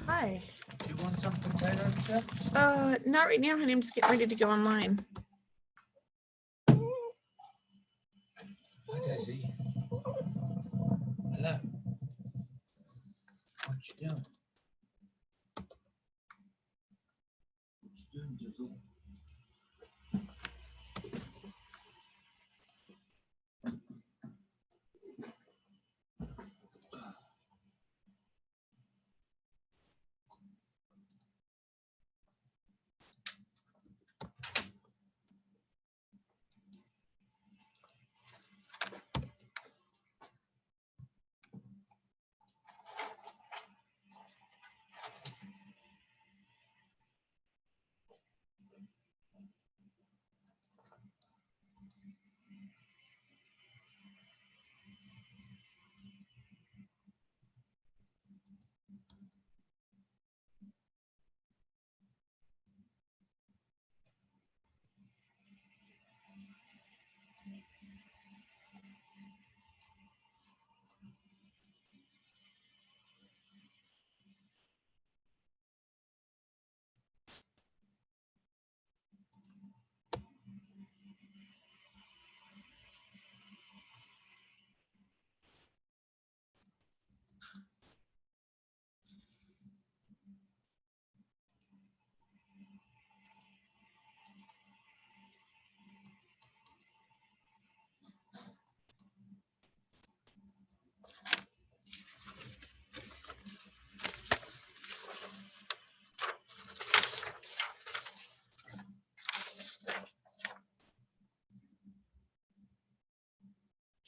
Hi. Do you want some potato chips? Not right now, honey. I'm just getting ready to go online. Hi, Daisy. Hello. What you doing? What you doing, Dizzle?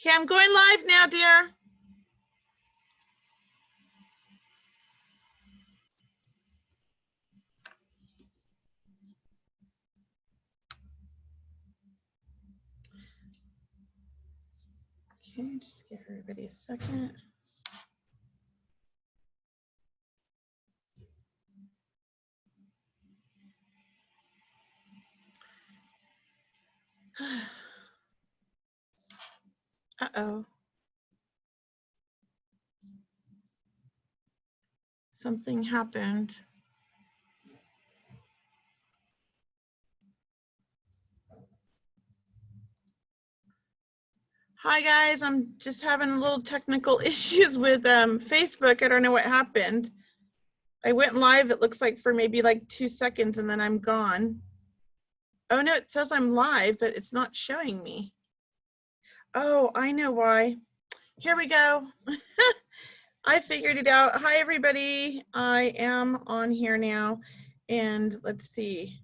Okay, I'm going live now, dear. Okay, just give everybody a second. Uh-oh. Something happened. Hi guys, I'm just having a little technical issues with Facebook. I don't know what happened. I went live, it looks like for maybe like 2 seconds and then I'm gone. Oh no, it says I'm live, but it's not showing me. Oh, I know why. Here we go. I figured it out. Hi everybody, I am on here now and let's see.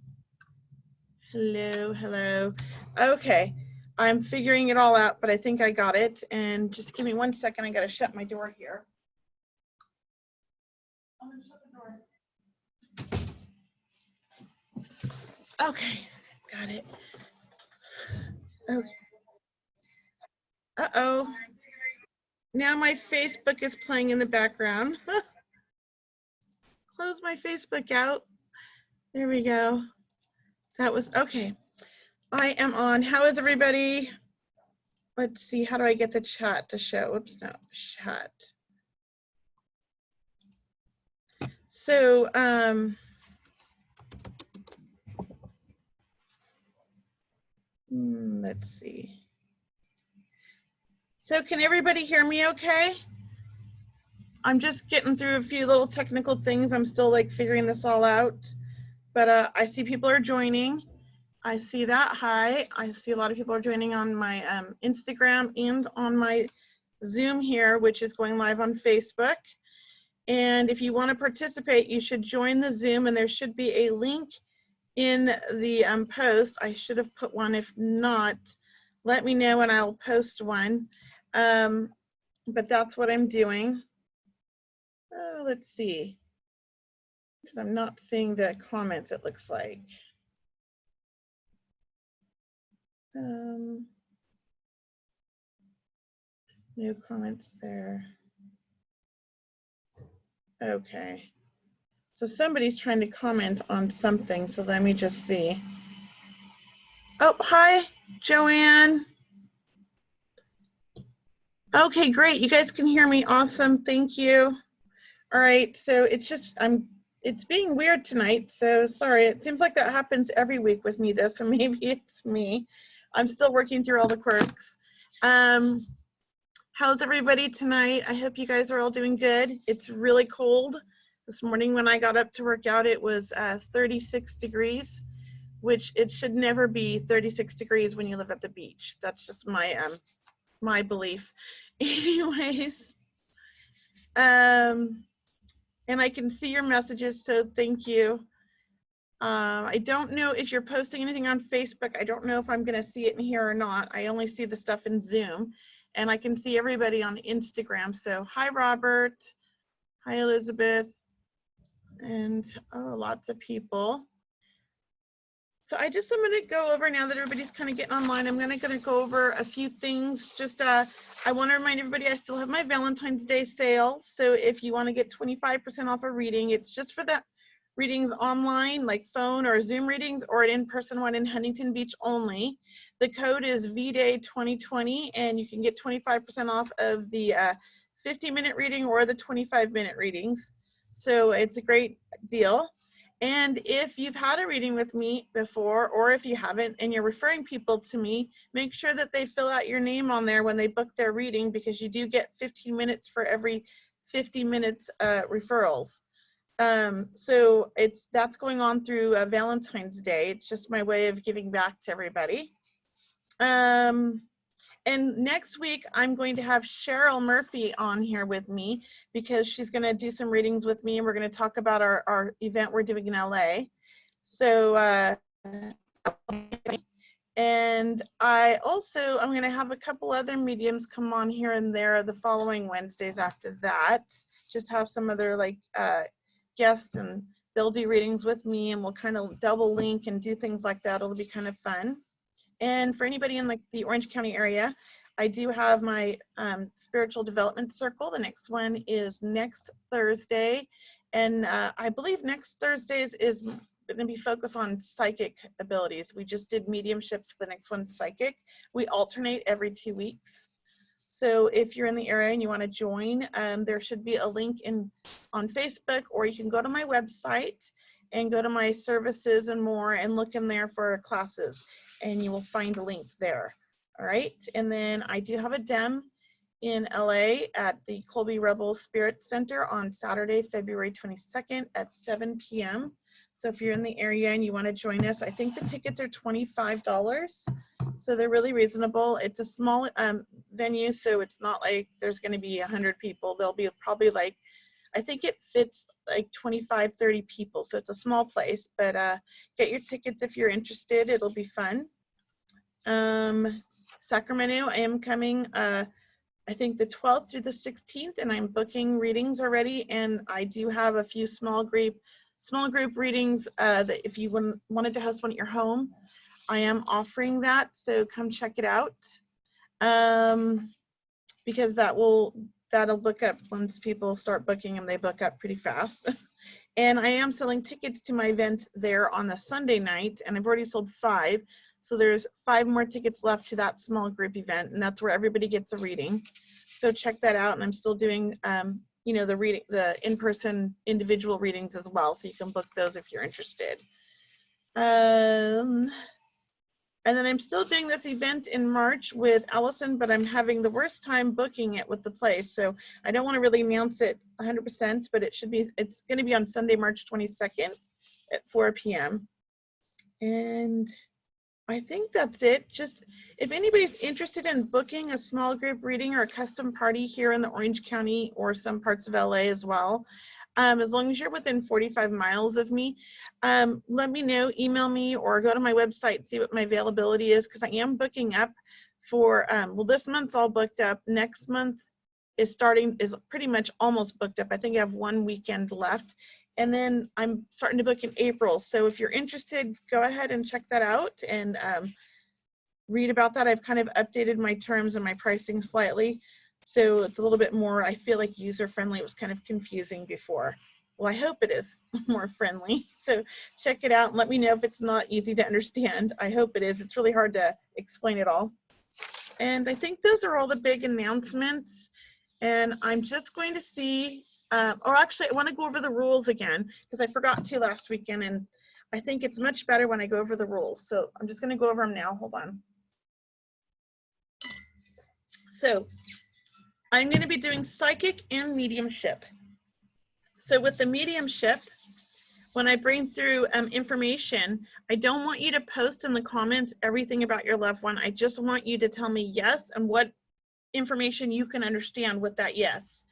Hello, hello. Okay, I'm figuring it all out, but I think I got it. And just give me 1 second, I gotta shut my door here. I'm gonna shut the door. Okay, got it. Okay. Uh-oh. Now my Facebook is playing in the background. Close my Facebook out. There we go. That was, okay. I am on. How is everybody? Let's see, how do I get the chat to show? Oops, no, chat. So, let's see. So can everybody hear me okay? I'm just getting through a few little technical things. I'm still like figuring this all out, but I see people are joining. I see that, hi. I see a lot of people are joining on my Instagram and on my Zoom here, which is going live on Facebook. And if you want to participate, you should join the Zoom and there should be a link in the post. I should have put one. If not, let me know and I'll post one. But that's what I'm doing. Let's see, because I'm not seeing the comments, it looks like. No comments there. Okay. So somebody's trying to comment on something, so let me just see. Oh, hi, Joanne. Okay, great. You guys can hear me. Awesome. Thank you. All right. So it's just, it's being weird tonight. So sorry. It seems like that happens every week with me, though. So maybe it's me. I'm still working through all the quirks. How's everybody tonight? I hope you guys are all doing good. It's really cold. This morning when I got up to work out, it was 36 degrees, which it should never be 36 degrees when you live at the beach. That's just my belief. Anyways, and I can see your messages, so thank you. I don't know if you're posting anything on Facebook. I don't know if I'm going to see it in here or not. I only see the stuff in Zoom, and I can see everybody on Instagram. So hi, Robert. Hi, Elizabeth. And oh, lots of people. So I'm going to go over, now that everybody's kind of getting online, I'm going to go over a few things. Just I want to remind everybody I still have my Valentine's Day sale. So if you want to get 25% off a reading, it's just for that readings online, like phone or Zoom readings, or an in-person one in Huntington Beach only. The code is VDAY 2020, and you can get 25% off of the 50-minute reading or the 25-minute readings. So it's a great deal. And if you've had a reading with me before, or if you haven't and you're referring people to me, make sure that they fill out your name on there when they book their reading, because you do get 15 minutes for every 50 minutes referrals. So that's going on through Valentine's Day. It's just my way of giving back to everybody. And next week, I'm going to have Cheryl Murphy on here with me, because she's going to do some readings with me, and we're going to talk about our event we're doing in LA. So, and I'm going to have a couple other mediums come on here and there the following Wednesdays after that. Just have some other guests, and they'll do readings with me, and we'll kind of double link and do things like that. It'll be kind of fun. And for anybody in the Orange County area, I do have my spiritual development circle. The next one is next Thursday. And I believe next Thursday's is going to be focused on psychic abilities. We just did mediumships. The next one's psychic. We alternate every 2 weeks. So if you're in the area and you want to join, there should be a link on Facebook, or you can go to my website and go to my services and more and look in there for classes, and you will find a link there. All right. And then I do have a DEM in LA at the Colby Rebel Spirit Center on Saturday, February 22nd at 7 p.m. So if you're in the area and you want to join us, I think the tickets are $25. So they're really reasonable. It's a small venue, so it's not like there's going to be 100 people. There'll be probably I think it fits 25, 30 people. So it's a small place, but get your tickets if you're interested. It'll be fun. Sacramento, I am coming, I think the 12th through the 16th, and I'm booking readings already. And I do have a few small group readings that if you wanted to host one at your home, I am offering that. So come check it out, because that'll book up once people start booking, and they book up pretty fast. And I am selling tickets to my event there on a Sunday night, and I've already sold 5. So there's 5 more tickets left to that small group event, and that's where everybody gets a reading. So check that out. And I'm still doing, the in-person individual readings as well. So you can book those if you're interested. And then I'm still doing this event in March with Allison, but I'm having the worst time booking it with the place. So I don't want to really announce it 100%, but it's going to be on Sunday, March 22nd at 4 p.m. And I think that's it. Just if anybody's interested in booking a small group reading or a custom party here in the Orange County or some parts of LA as well, as long as you're within 45 miles of me, let me know, email me, or go to my website, see what my availability is, because I am booking up for, well, this month's all booked up. Next month is pretty much almost booked up. I think I have 1 weekend left. And then I'm starting to book in April. So if you're interested, go ahead and check that out and read about that. I've kind of updated my terms and my pricing slightly. So it's a little bit more, I feel like, user-friendly. It was kind of confusing before. Well, I hope it is more friendly. So check it out and let me know if it's not easy to understand. I hope it is. It's really hard to explain it all. And I think those are all the big announcements. And I'm just going to see, or actually I want to go over the rules again because I forgot to last weekend, and I think it's much better when I go over the rules. So I'm just going to go over them now. Hold on. So I'm going to be doing psychic and mediumship. So with the mediumship, when I bring through information, I don't want you to post in the comments everything about your loved one. I just want you to tell me yes and what information you can understand with that yes.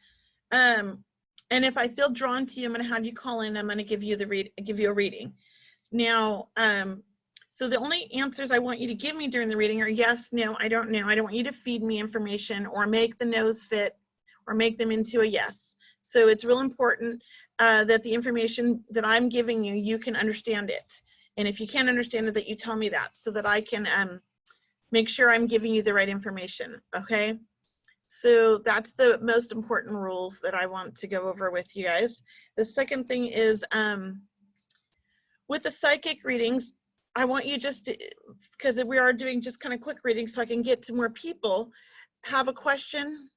And if I feel drawn to you, I'm going to have you call in. I'm going to give you a reading. Now, so the only answers I want you to give me during the reading are yes, no, I don't know. I don't want you to feed me information or make the no's fit or make them into a yes. So it's real important that the information that I'm giving you, you can understand it. And if you can't understand it, that you tell me that so that I can make sure I'm giving you the right information, okay? So that's the most important rules that I want to go over with you guys. The second thing is with the psychic readings, I want you just to, because we are doing just kind of quick readings so I can get to more people, have a question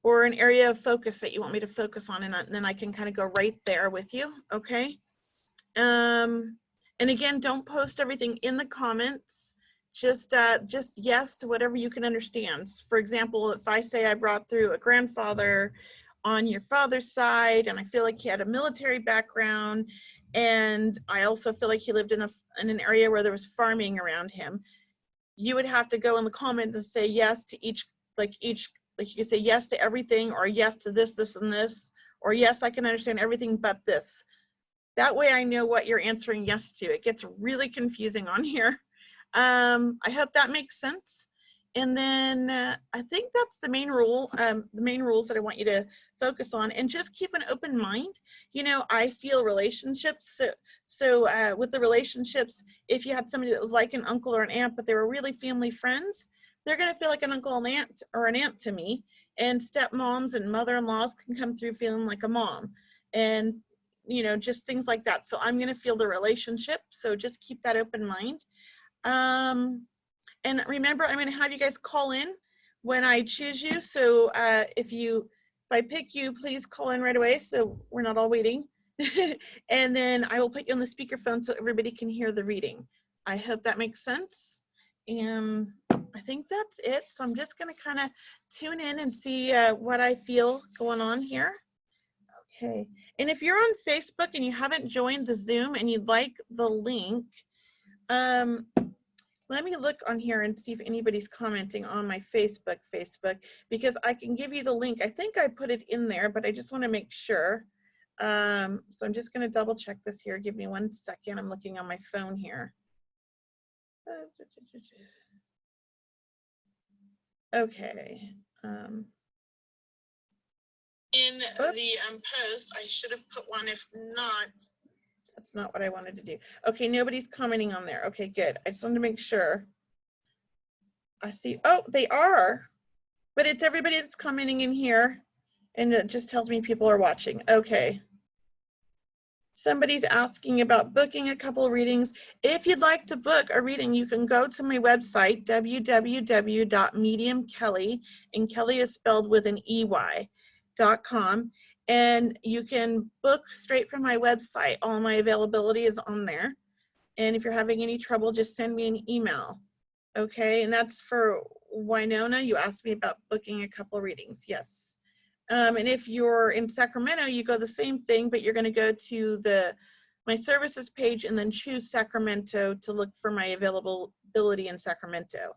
or an area of focus that you want me to focus on, and then I can kind of go right there with you, okay? And again, don't post everything in the comments. Just yes to whatever you can understand. For example, if I say I brought through a grandfather on your father's side, and I feel like he had a military background, and I also feel like he lived in an area where there was farming around him, you would have to go in the comments and say yes to each, like you say yes to everything, or yes to this, this, and this, or yes, I can understand everything but this. That way I know what you're answering yes to. It gets really confusing on here. I hope that makes sense. And then I think that's the main rule, the main rules that I want you to focus on, and just keep an open mind. You know, I feel relationships. So with the relationships, if you had somebody that was like an uncle or an aunt, but they were really family friends, they're going to feel like an uncle and aunt or an aunt to me. And stepmoms and mother-in-laws can come through feeling like a mom. And, you know, just things like that. So I'm going to feel the relationship. So just keep that open mind. And remember, I'm going to have you guys call in when I choose you. So if I pick you, please call in right away so we're not all waiting. And then I will put you on the speakerphone so everybody can hear the reading. I hope that makes sense. And I think that's it. So I'm just going to kind of tune in and see what I feel going on here. Okay. And if you're on Facebook and you haven't joined the Zoom and you'd like the link, let me look on here and see if anybody's commenting on my Facebook, because I can give you the link. I think I put it in there, but I just want to make sure. So I'm just going to double check this here. Give me 1 second. I'm looking on my phone here. Okay. In the post, I should have put one. If not, that's not what I wanted to do. Okay, nobody's commenting on there. Okay, good. I just wanted to make sure. I see. Oh, they are. But it's everybody that's commenting in here. And it just tells me people are watching. Okay. Somebody's asking about booking a couple of readings. If you'd like to book a reading, you can go to my website, www.mediumkelly, and Kelly is spelled with an EY.com. And you can book straight from my website. All my availability is on there. And if you're having any trouble, just send me an email. Okay, and that's for Winona. You asked me about booking a couple of readings. Yes. And if you're in Sacramento, you go the same thing, but you're going to go to my services page and then choose Sacramento to look for my availability in Sacramento.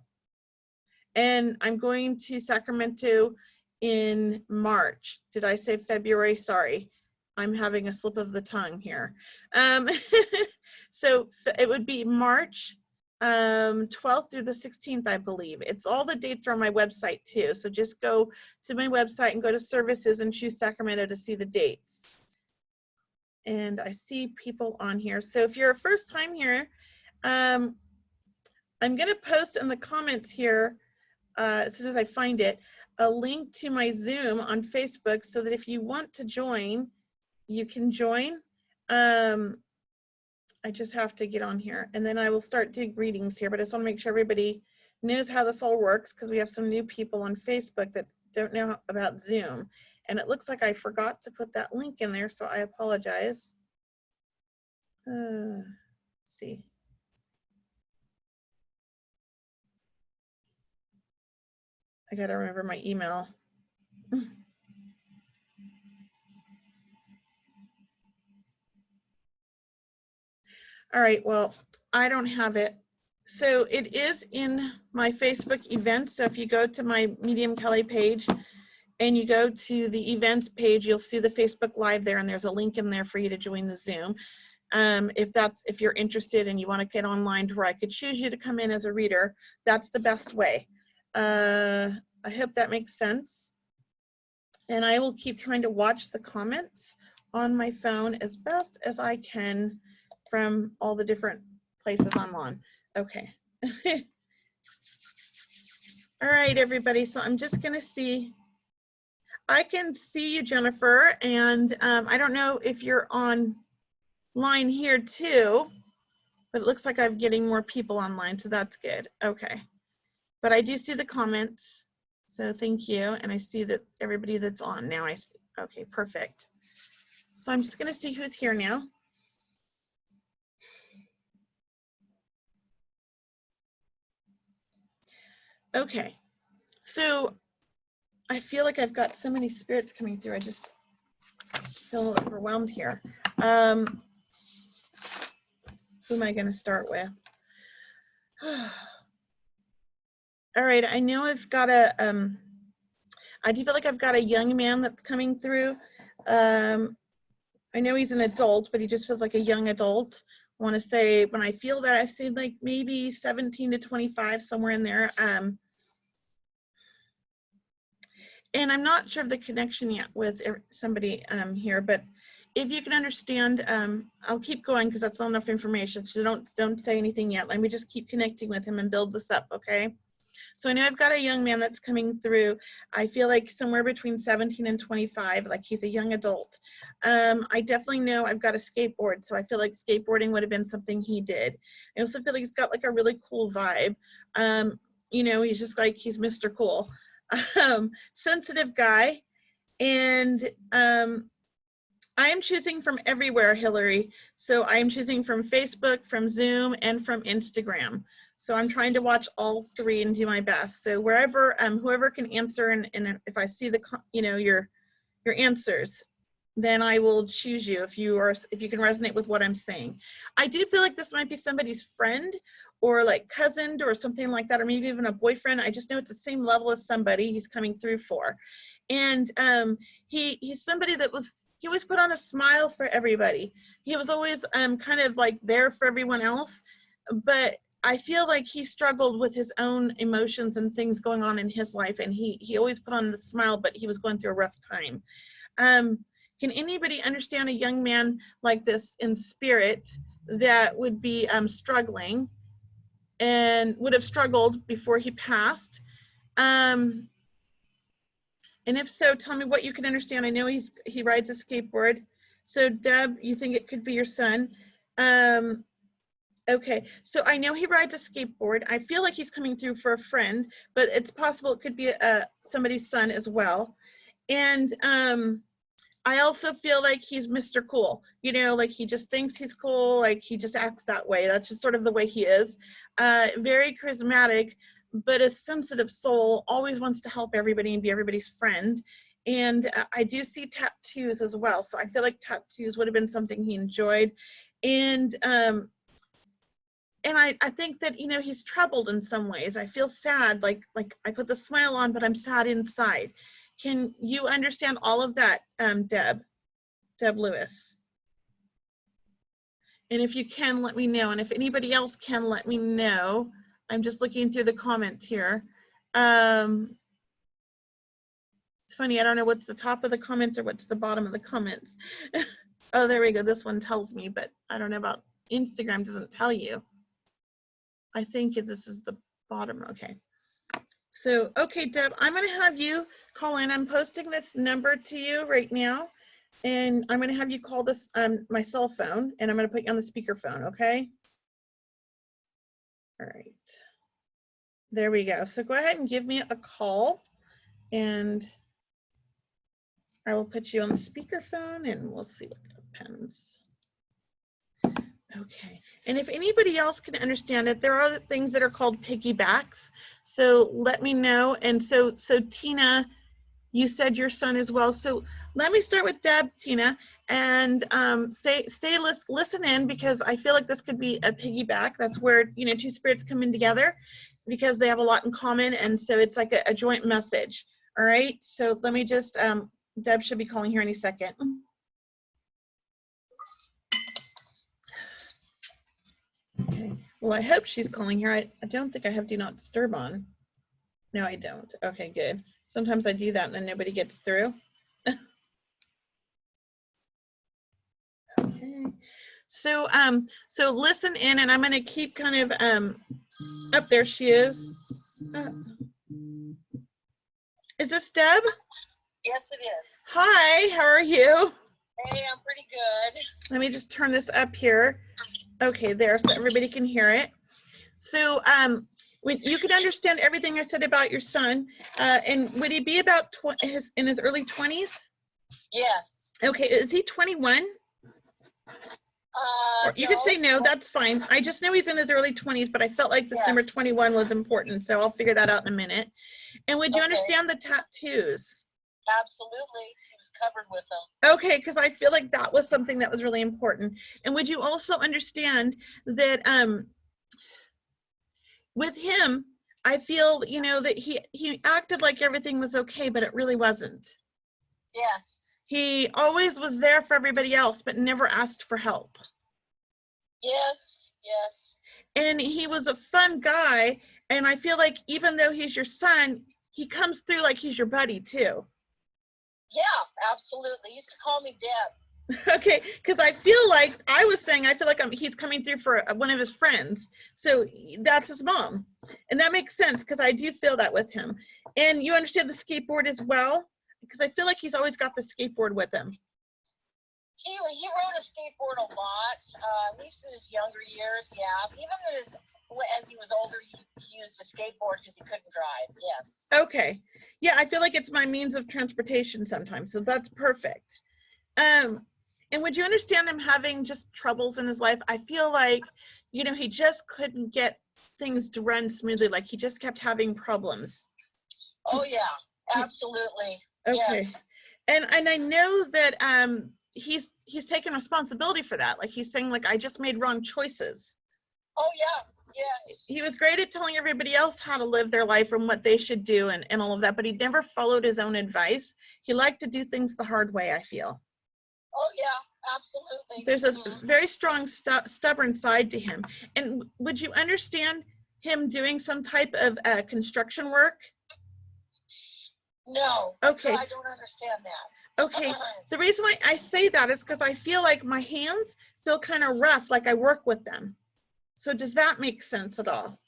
And I'm going to Sacramento in March. Did I say February? Sorry, I'm having a slip of the tongue here. So it would be March 12th through the 16th, I believe. It's all the dates are on my website too. So just go to my website and go to services and choose Sacramento to see the dates. And I see people on here. So if you're a first time here, I'm going to post in the comments here as soon as I find it, a link to my Zoom on Facebook so that if you want to join, you can join. I just have to get on here and then I will start doing greetings here, but I just want to make sure everybody knows how this all works because we have some new people on Facebook that don't know about Zoom. And it looks like I forgot to put that link in there, so I apologize. Let's see. I gotta remember my email. All right, well, I don't have it. So it is in my Facebook event. So if you go to my Medium Kelly page and you go to the events page, you'll see the Facebook Live there, and there's a link in there for you to join the Zoom. If you're interested and you want to get online to where I could choose you to come in as a reader, that's the best way. I hope that makes sense. And I will keep trying to watch the comments on my phone as best as I can from all the different places I'm on. Okay. All right, everybody. So I'm just going to see. I can see you, Jennifer, and I don't know if you're online here too, but it looks like I'm getting more people online, so that's good. Okay. But I do see the comments, so thank you. And I see that everybody that's on now, I see. Okay, perfect. So I'm just going to see who's here now. Okay, so I feel like I've got so many spirits coming through. I just feel overwhelmed here. Who am I going to start with? All right, I know I've got a, I do feel like I've got a young man that's coming through. I know he's an adult, but he just feels like a young adult. I want to say when I feel that I've seen like maybe 17 to 25, somewhere in there. And I'm not sure of the connection yet with somebody here, but if you can understand, I'll keep going because that's not enough information. So don't say anything yet. Let me just keep connecting with him and build this up, okay? So I know I've got a young man that's coming through. I feel like somewhere between 17 and 25, like he's a young adult. I definitely know I've got a skateboard, so I feel like skateboarding would have been something he did. I also feel like he's got like a really cool vibe. You know, he's just like, he's Mr. Cool. Sensitive guy. And I am choosing from everywhere, Hillary. So I am choosing from Facebook, from Zoom, and from Instagram. So I'm trying to watch all three and do my best. So wherever, whoever can answer, and if I see the, you know, your answers, then I will choose you if you can resonate with what I'm saying. I do feel like this might be somebody's friend or like cousin or something like that, or maybe even a boyfriend. I just know it's the same level as somebody he's coming through for. And he's somebody that he always put on a smile for everybody. He was always kind of like there for everyone else, but I feel like he struggled with his own emotions and things going on in his life, and he always put on the smile, but he was going through a rough time. Can anybody understand a young man like this in spirit that would be struggling and would have struggled before he passed? And if so, tell me what you can understand. I know he rides a skateboard. So Deb, you think it could be your son? Okay, so I know he rides a skateboard. I feel like he's coming through for a friend, but it's possible it could be somebody's son as well. And I also feel like he's Mr. Cool. You know, like he just thinks he's cool, like he just acts that way. That's just sort of the way he is. Very charismatic, but a sensitive soul, always wants to help everybody and be everybody's friend. And I do see tattoos as well. So I feel like tattoos would have been something he enjoyed. And I think that, you know, he's troubled in some ways. I feel sad, like I put the smile on, but I'm sad inside. Can you understand all of that, Deb Lewis? And if you can, let me know. And if anybody else can, let me know. I'm just looking through the comments here. It's funny, I don't know what's the top of the comments or what's the bottom of the comments. Oh, there we go. This one tells me, but I don't know about Instagram, doesn't tell you. I think this is the bottom. Okay. So, okay, Deb, I'm going to have you call in. I'm posting this number to you right now, and I'm going to have you call this my cell phone, and I'm going to put you on the speakerphone, okay? All right. There we go. So go ahead and give me a call, and I will put you on the speakerphone, and we'll see what happens. Okay, and if anybody else can understand it, there are things that are called piggybacks. So let me know. And so Tina, you said your son as well. So let me start with Deb, Tina, and listen in, because I feel like this could be a piggyback. That's where, you know, two spirits come in together because they have a lot in common, and so it's like a joint message. All right. So let me just Deb should be calling here any second. Okay. Well, I hope she's calling here. I don't think I have Do Not Disturb on. No, I don't. Okay, good. Sometimes I do that and then nobody gets through. Okay. So so listen in, and I'm going to keep kind of up there she is. Is this Deb? Yes, it is. Hi, how are you? Hey, I'm pretty good. Let me just turn this up here. Okay, there, so everybody can hear it. So when you could understand everything I said about your son, and would he be about in his early 20s? Yes. Okay, is he 21? Or you could say no, that's fine. I just know he's in his early 20s, but I felt like this number 21 was important, so I'll figure that out in a minute. And would you understand the tattoos? Absolutely. He was covered with them. Okay, because I feel like that was something that was really important. And would you also understand that with him, I feel, you know, that he acted like everything was okay, but it really wasn't. Yes. He always was there for everybody else, but never asked for help. Yes, yes. And he was a fun guy, and I feel like even though he's your son, he comes through like he's your buddy too. Yeah, absolutely. He used to call me Deb. Okay, because I feel like I was saying I feel like he's coming through for one of his friends, so that's his mom, and that makes sense because I do feel that with him. And you understand the skateboard as well, because I feel like he's always got the skateboard with him. He rode a skateboard a lot, at least in his younger years. Yeah, even as he was older, he used a skateboard because he couldn't drive. Yes. Okay, yeah, I feel like it's my means of transportation sometimes, so that's perfect. And would you understand him having just troubles in his life? I feel like, you know, he just couldn't get things to run smoothly. Like he just kept having problems. Oh yeah, absolutely. Okay. Yes. And I know that he's taken responsibility for that. Like he's saying, like, I just made wrong choices. Oh yeah, yes. He was great at telling everybody else how to live their life and what they should do and all of that, but he never followed his own advice. He liked to do things the hard way, I feel. Oh yeah, absolutely. There's a very strong stubborn side to him. And would you understand him doing some type of construction work? No. Okay. I don't understand that. Okay. The reason why I say that is because I feel like my hands feel kind of rough, like I work with them. So does that make sense at all?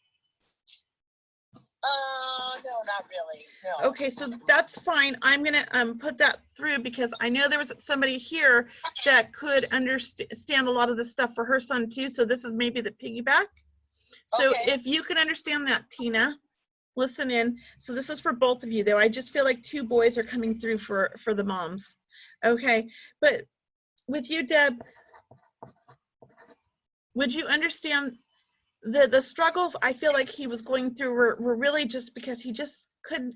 No, not really. No. Okay, so that's fine. I'm gonna put that through because I know there was somebody here that could understand a lot of this stuff for her son too. So this is maybe the piggyback. So Okay. if you can understand that, Tina, listen in. So this is for both of you though. I just feel like two boys are coming through for the moms. Okay, but with you, Deb, would you understand the struggles I feel like he was going through were really just because he just couldn't,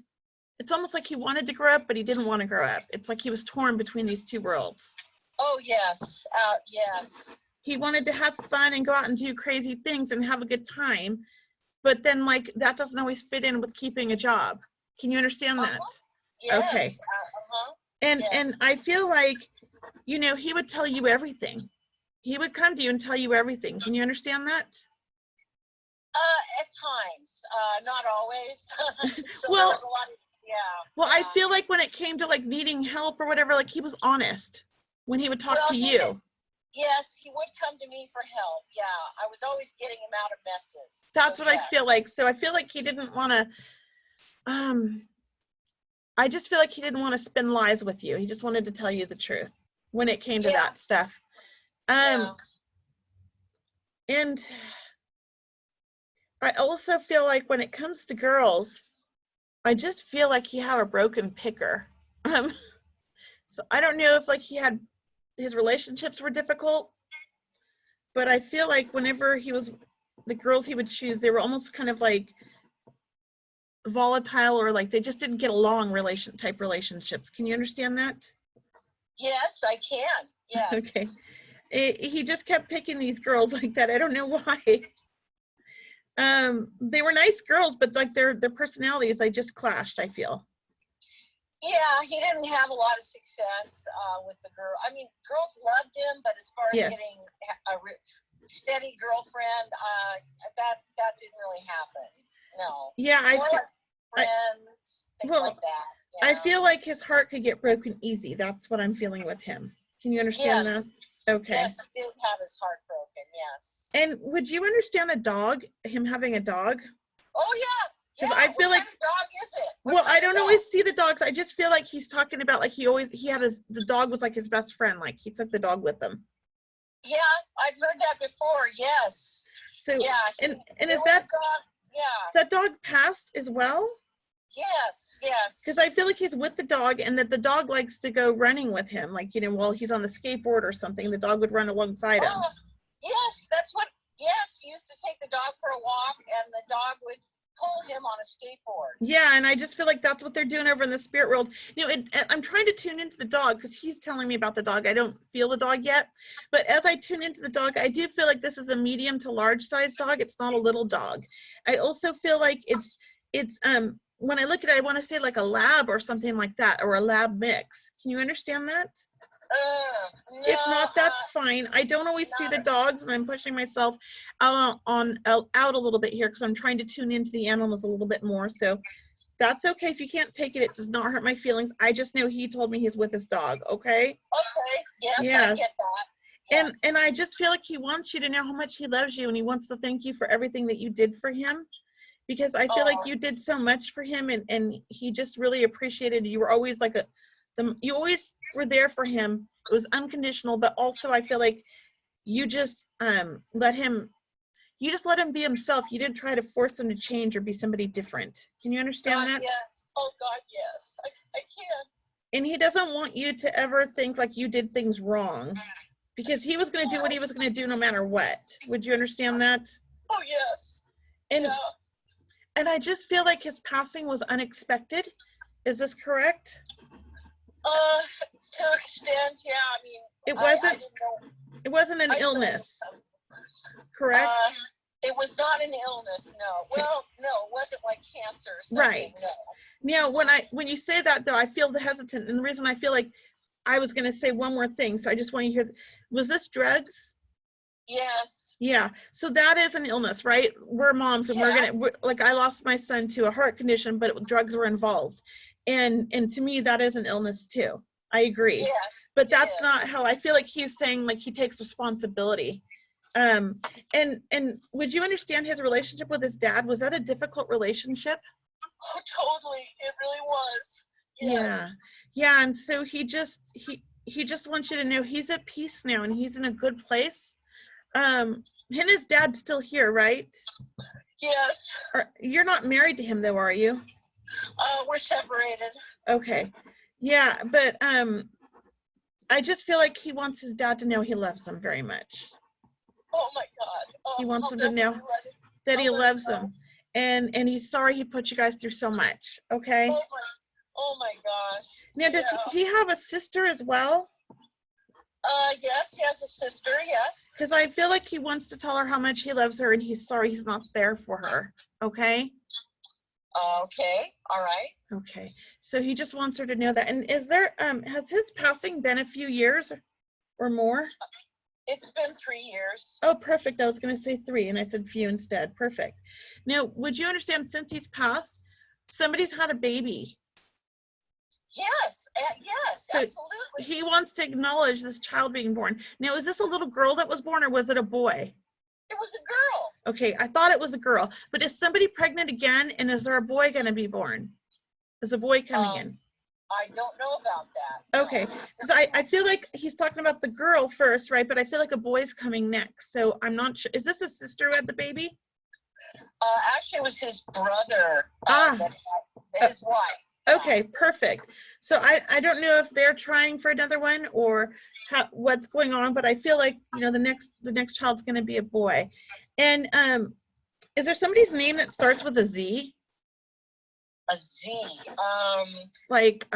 it's almost like he wanted to grow up, but he didn't want to grow up. It's like he was torn between these two worlds. Oh, yes. Yes. He wanted to have fun and go out and do crazy things and have a good time, but then like that doesn't always fit in with keeping a job. Can you understand that? Yes. Okay. And Yes. and I feel like, you know, he would tell you everything. He would come to you and tell you everything. Can you understand that? At times, not always. So Well, there was a lot of, yeah. Well, I feel like when it came to like needing help or whatever, like he was honest when he would talk to you. Yes, he would come to me for help. Yeah, I was always getting him out of messes. That's so what yes. I feel like. So I feel like he didn't want to I just feel like he didn't want to spin lies with you. He just wanted to tell you the truth when it came to Yeah. that stuff. Yeah. And I also feel like when it comes to girls, I just feel like he had a broken picker. So I don't know if like his relationships were difficult, but I feel like whenever the girls he would choose, they were almost kind of like volatile, or like they just didn't get along type relationships. Can you understand that? Yes, I can. Yes. Okay. He just kept picking these girls like that. I don't know why. They were nice girls, but like their personalities, they just clashed, I feel. Yeah, he didn't have a lot of success with the girl. I mean, girls loved him, but as far as Yes. getting a steady girlfriend, that didn't really happen. No. Yeah, More like friends, things well, like that. I Yeah. feel like his heart could get broken easy. That's what I'm feeling with him. Can you understand Yes. that? Okay. Yes, he did have his heart broken. Yes. And would you understand him having a dog? Oh yeah. 'Cause Yeah. I feel what like- kind of dog is it? What Well, kind I of don't dog? always see the dogs. I just feel like he's talking about like he had the dog was like his best friend. Like he took the dog with him. Yeah, I've heard that before. Yes. So Yeah. and there is was a that dog. Yeah. dog passed as well? Yes. Yes. Because I feel like he's with the dog and that the dog likes to go running with him. Like, while he's on the skateboard or something, the dog would run alongside him. Oh, yes, yes, he used to take the dog for a walk and the dog would pull him on a skateboard. Yeah, and I just feel like that's what they're doing over in the spirit world. I'm trying to tune into the dog because he's telling me about the dog. I don't feel the dog yet, but as I tune into the dog, I do feel like this is a medium to large size dog. It's not a little dog. I also feel like it's when I look at it, I want to say like a lab or something like that, or a lab mix. Can you understand that? No, If not, that's fine. I don't always see the dogs, and I'm pushing myself out a little bit here because I'm trying to tune into the animals a little bit more. So that's okay. If you can't take it, it does not hurt my feelings. I just know he told me he's with his dog. Okay. Okay. Yes, Yes. I get that. Yes. And I just feel like he wants you to know how much he loves you, and he wants to thank you for everything that you did for him, because I feel like you did so much for him, and he just really appreciated. You were always like you always were there for him. It was unconditional, but also I feel like you just let him be himself. You didn't try to force him to change or be somebody different. Can you understand that? Yeah. Oh God, yes, I can. And he doesn't want you to ever think like you did things wrong, because he was going to do what he was going to do no matter what. Would you understand that? Oh yes. And Yeah. and I just feel like his passing was unexpected. Is this correct? To an extent, yeah. I mean, It I wasn't didn't know. it wasn't an I- illness, correct? It was not an illness, no. Well, no, it wasn't like cancer or something. Right. No. Now, when you say that, though, I feel the hesitant, and the reason I feel like I was going to say one more thing, so I just want you to hear. Was this drugs? Yes. Yeah. So that is an illness, right? We're moms, and we're like, I lost my son to a heart condition, but drugs were involved, and to me, that is an illness too. I agree. Yes. But that's not how I feel like he's saying, like he takes responsibility. And would you understand his relationship with his dad? Was that a difficult relationship? Oh, totally. It really was. Yes. Yeah. And so he just wants you to know he's at peace now, and he's in a good place. And his dad's still here, right? Yes. You're not married to him though, are you? We're separated. Okay. Yeah, but I just feel like he wants his dad to know he loves him very much. Oh my God. Oh, He wants I'll him to know definitely let it- that he I'll let loves him know. him. And he's sorry he put you guys through so much. Okay. Oh my gosh. Now, does Yeah. he have a sister as well? Yes, he has a sister, yes. Because I feel like he wants to tell her how much he loves her, and he's sorry he's not there for her. Okay. Okay, all right. Okay. So he just wants her to know that. And is there has his passing been a few years or more? It's been 3 years. Oh, perfect. I was going to say 3, and I said few instead. Perfect. Now, would you understand, since he's passed, somebody's had a baby? Yes, yes, So absolutely. he wants to acknowledge this child being born. Now, is this a little girl that was born, or was it a boy? It was a girl. Okay, I thought it was a girl, but is somebody pregnant again? And is there a boy going to be born? Is a boy coming in? I don't know about that. no. Okay, because I feel like he's talking about the girl first, right? But I feel like a boy's coming next. So I'm not sure. Is this his sister who had the baby? Actually, it was his brother. Ah. His wife. Okay, perfect. So I don't know if they're trying for another one or what's going on, but I feel like, you know, the next child's going to be a boy. And is there somebody's name that starts with a Z? A Z. Like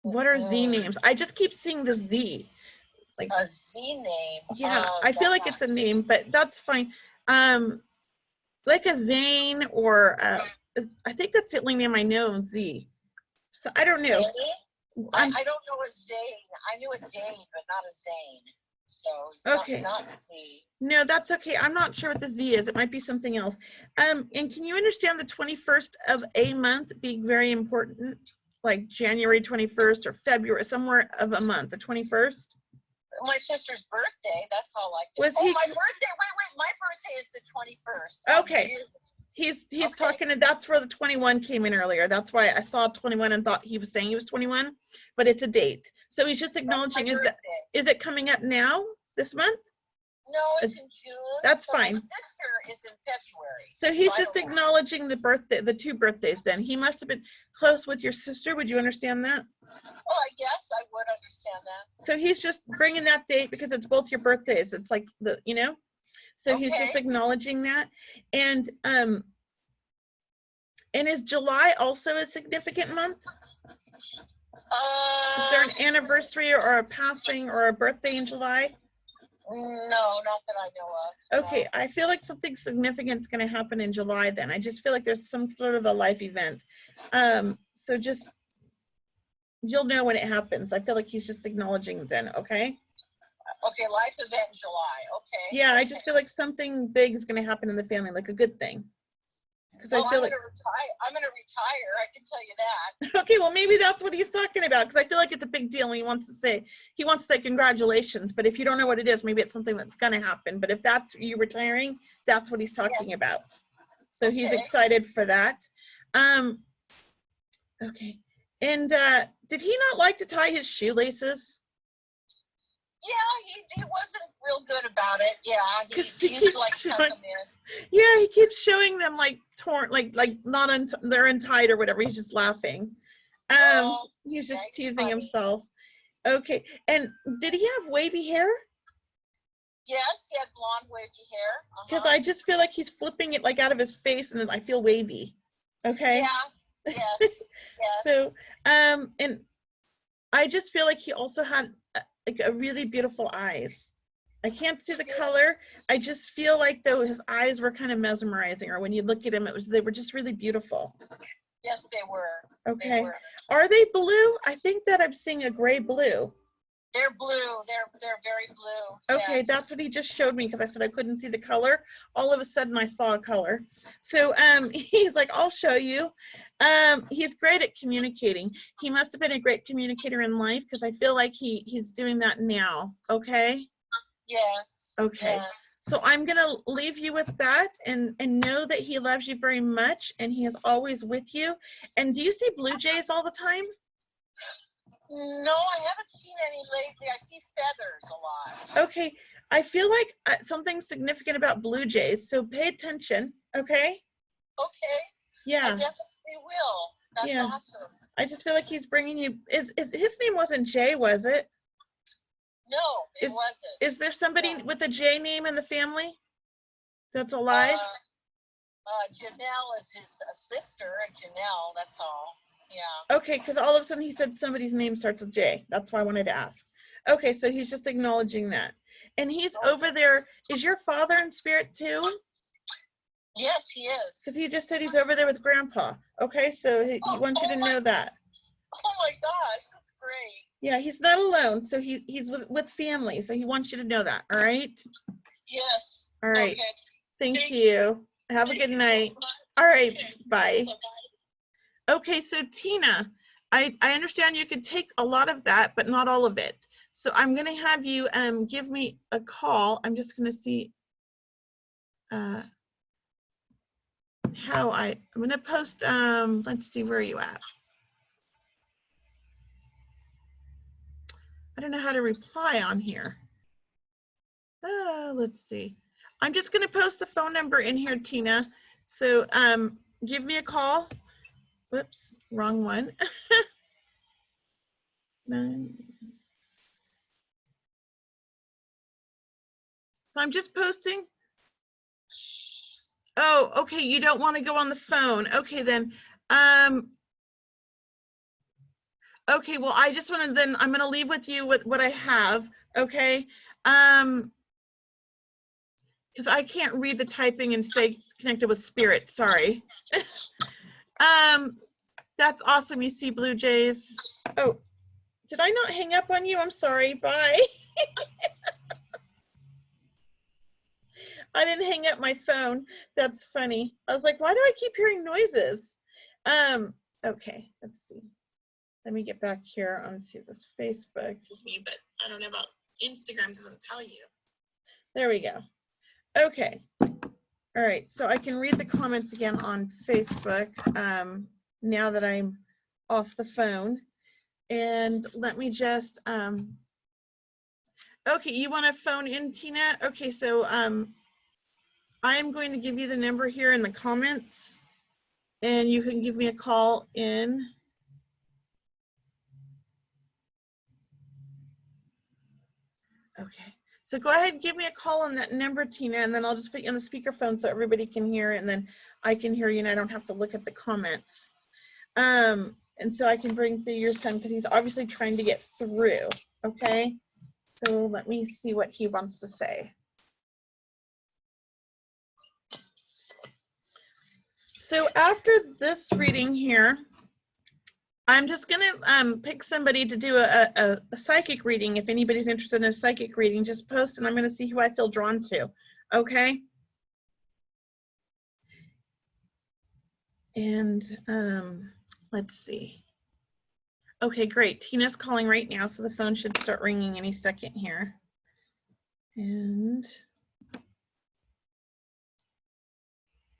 what are Z names? I just keep seeing the Z. Like A Z name. yeah, I feel like it's a name, but that's fine. Like a Zane or I think that's the only name I know, Z. So I don't know. I don't know a Zane. I knew a Dane, but not a Zane. So it's Okay. not Z. No, that's okay. I'm not sure what the Z is. It might be something else. And can you understand the 21st of a month being very important? Like January 21st or February, somewhere of a month, the 21st? My sister's birthday. That's all I can. Was he? My birthday. Wait. My birthday is the 21st. Okay. He's Okay. talking, and that's where the 21 came in earlier. That's why I saw 21 and thought he was saying he was 21, but it's a date. So he's just acknowledging, is it coming up now, this month? No, it's in June. That's but fine. My sister is in February. So he's I just don't know. acknowledging the birthday, the two birthdays then. He must have been close with your sister. Would you understand that? Oh, I guess I would understand that. So he's just bringing that date because it's both your birthdays. It's like the, you know? So he's just Okay. acknowledging that. And is July also a significant month? Is there an anniversary or a passing or a birthday in July? No, not that I know of. Okay, I feel like something significant is going to happen in July then. I just feel like there's some sort of a life event. So just, you'll know when it happens. I feel like he's just acknowledging then, okay? Okay, life event in July. Okay. Yeah, I just feel like something big is going to happen in the family, like a good thing. Because I feel like, I'm gonna retire. I can tell you that. okay, well maybe that's what he's talking about, because I feel like it's a big deal and he wants to say congratulations, but if you don't know what it is, maybe it's something that's going to happen. But if that's you retiring, that's what he's talking about. So he's Okay. excited for that. Okay. And did he not like to tie his shoelaces? Yeah, he wasn't real good about it. Yeah, he 'Cause he used to keeps like tuck showing- them in. Yeah, he keeps showing them like torn, like not they're untied or whatever. He's just laughing. Oh, He's just that's teasing funny. himself. Okay. And did he have wavy hair? Yes, he had blonde wavy hair. Because I just feel like he's flipping it like out of his face, and then I feel wavy. Okay. Yeah. Yes. Yes. So, and I just feel like he also had like a really beautiful eyes. I can't see the color. I just feel like though his eyes were kind of mesmerizing, or when you look at him, they were just really beautiful. Yes, they were. Okay. They were. Are they blue? I think that I'm seeing a gray blue. They're blue. They're very blue. Okay, Yes. that's what he just showed me because I said I couldn't see the color. All of a sudden I saw a color. So he's like, I'll show you. He's great at communicating. He must have been a great communicator in life because I feel like he's doing that now. Okay. Yes. Okay. Yes. So I'm gonna leave you with that and know that he loves you very much and he is always with you. And do you see blue jays all the time? No, I haven't seen any lately. I see feathers a lot. Okay, I feel like something significant about blue jays, so pay attention, okay? Okay. Yeah. I definitely will. That's Yeah. awesome. I just feel like he's bringing you, is his name wasn't Jay, was it? No, it wasn't. Is there somebody with a J name in the family that's alive? Janelle is his sister, Janelle, that's all. Yeah. Okay, because all of a sudden he said somebody's name starts with J. That's why I wanted to ask. Okay, so he's just acknowledging that. And he's over there. Is your father in spirit too? Yes, he is. Because he just said he's over there with Grandpa. Okay, so he wants you to know that. Oh my gosh, that's great. Yeah, he's not alone. So he's with family. So he wants you to know that. All right. Yes. All right. Okay. Thank you. Have a good night. All right. Bye. Okay, so Tina, I understand you could take a lot of that, but not all of it. So I'm going to have you give me a call. I'm just going to see I'm gonna post, let's see, where are you at? I don't know how to reply on here. Let's see. I'm just gonna post the phone number in here, Tina. So give me a call. Whoops, wrong one. So I'm just posting. Oh, okay, you don't want to go on the phone. Okay, then. Okay, well, I just want to, then I'm going to leave with you with what I have, okay? Because I can't read the typing and stay connected with Spirit, sorry. That's awesome, you see Blue Jays. Oh, did I not hang up on you? I'm sorry, bye. I didn't hang up my phone. That's funny. I was like, why do I keep hearing noises? Okay, let's see. Let me get back here onto this Facebook. It's me, but I don't know about Instagram, doesn't tell you. There we go. Okay. All right, so I can read the comments again on Facebook now that I'm off the phone. And let me just, okay, you want to phone in, Tina? Okay, so I am going to give you the number here in the comments, and you can give me a call in. Okay, so go ahead and give me a call on that number, Tina, and then I'll just put you on the speakerphone so everybody can hear, and then I can hear you and I don't have to look at the comments. And so I can bring through your son because he's obviously trying to get through, okay? So let me see what he wants to say. So after this reading here, I'm just gonna pick somebody to do a psychic reading. If anybody's interested in a psychic reading, just post and I'm gonna see who I feel drawn to, okay? And let's see. Okay, great. Tina's calling right now, so the phone should start ringing any second here. And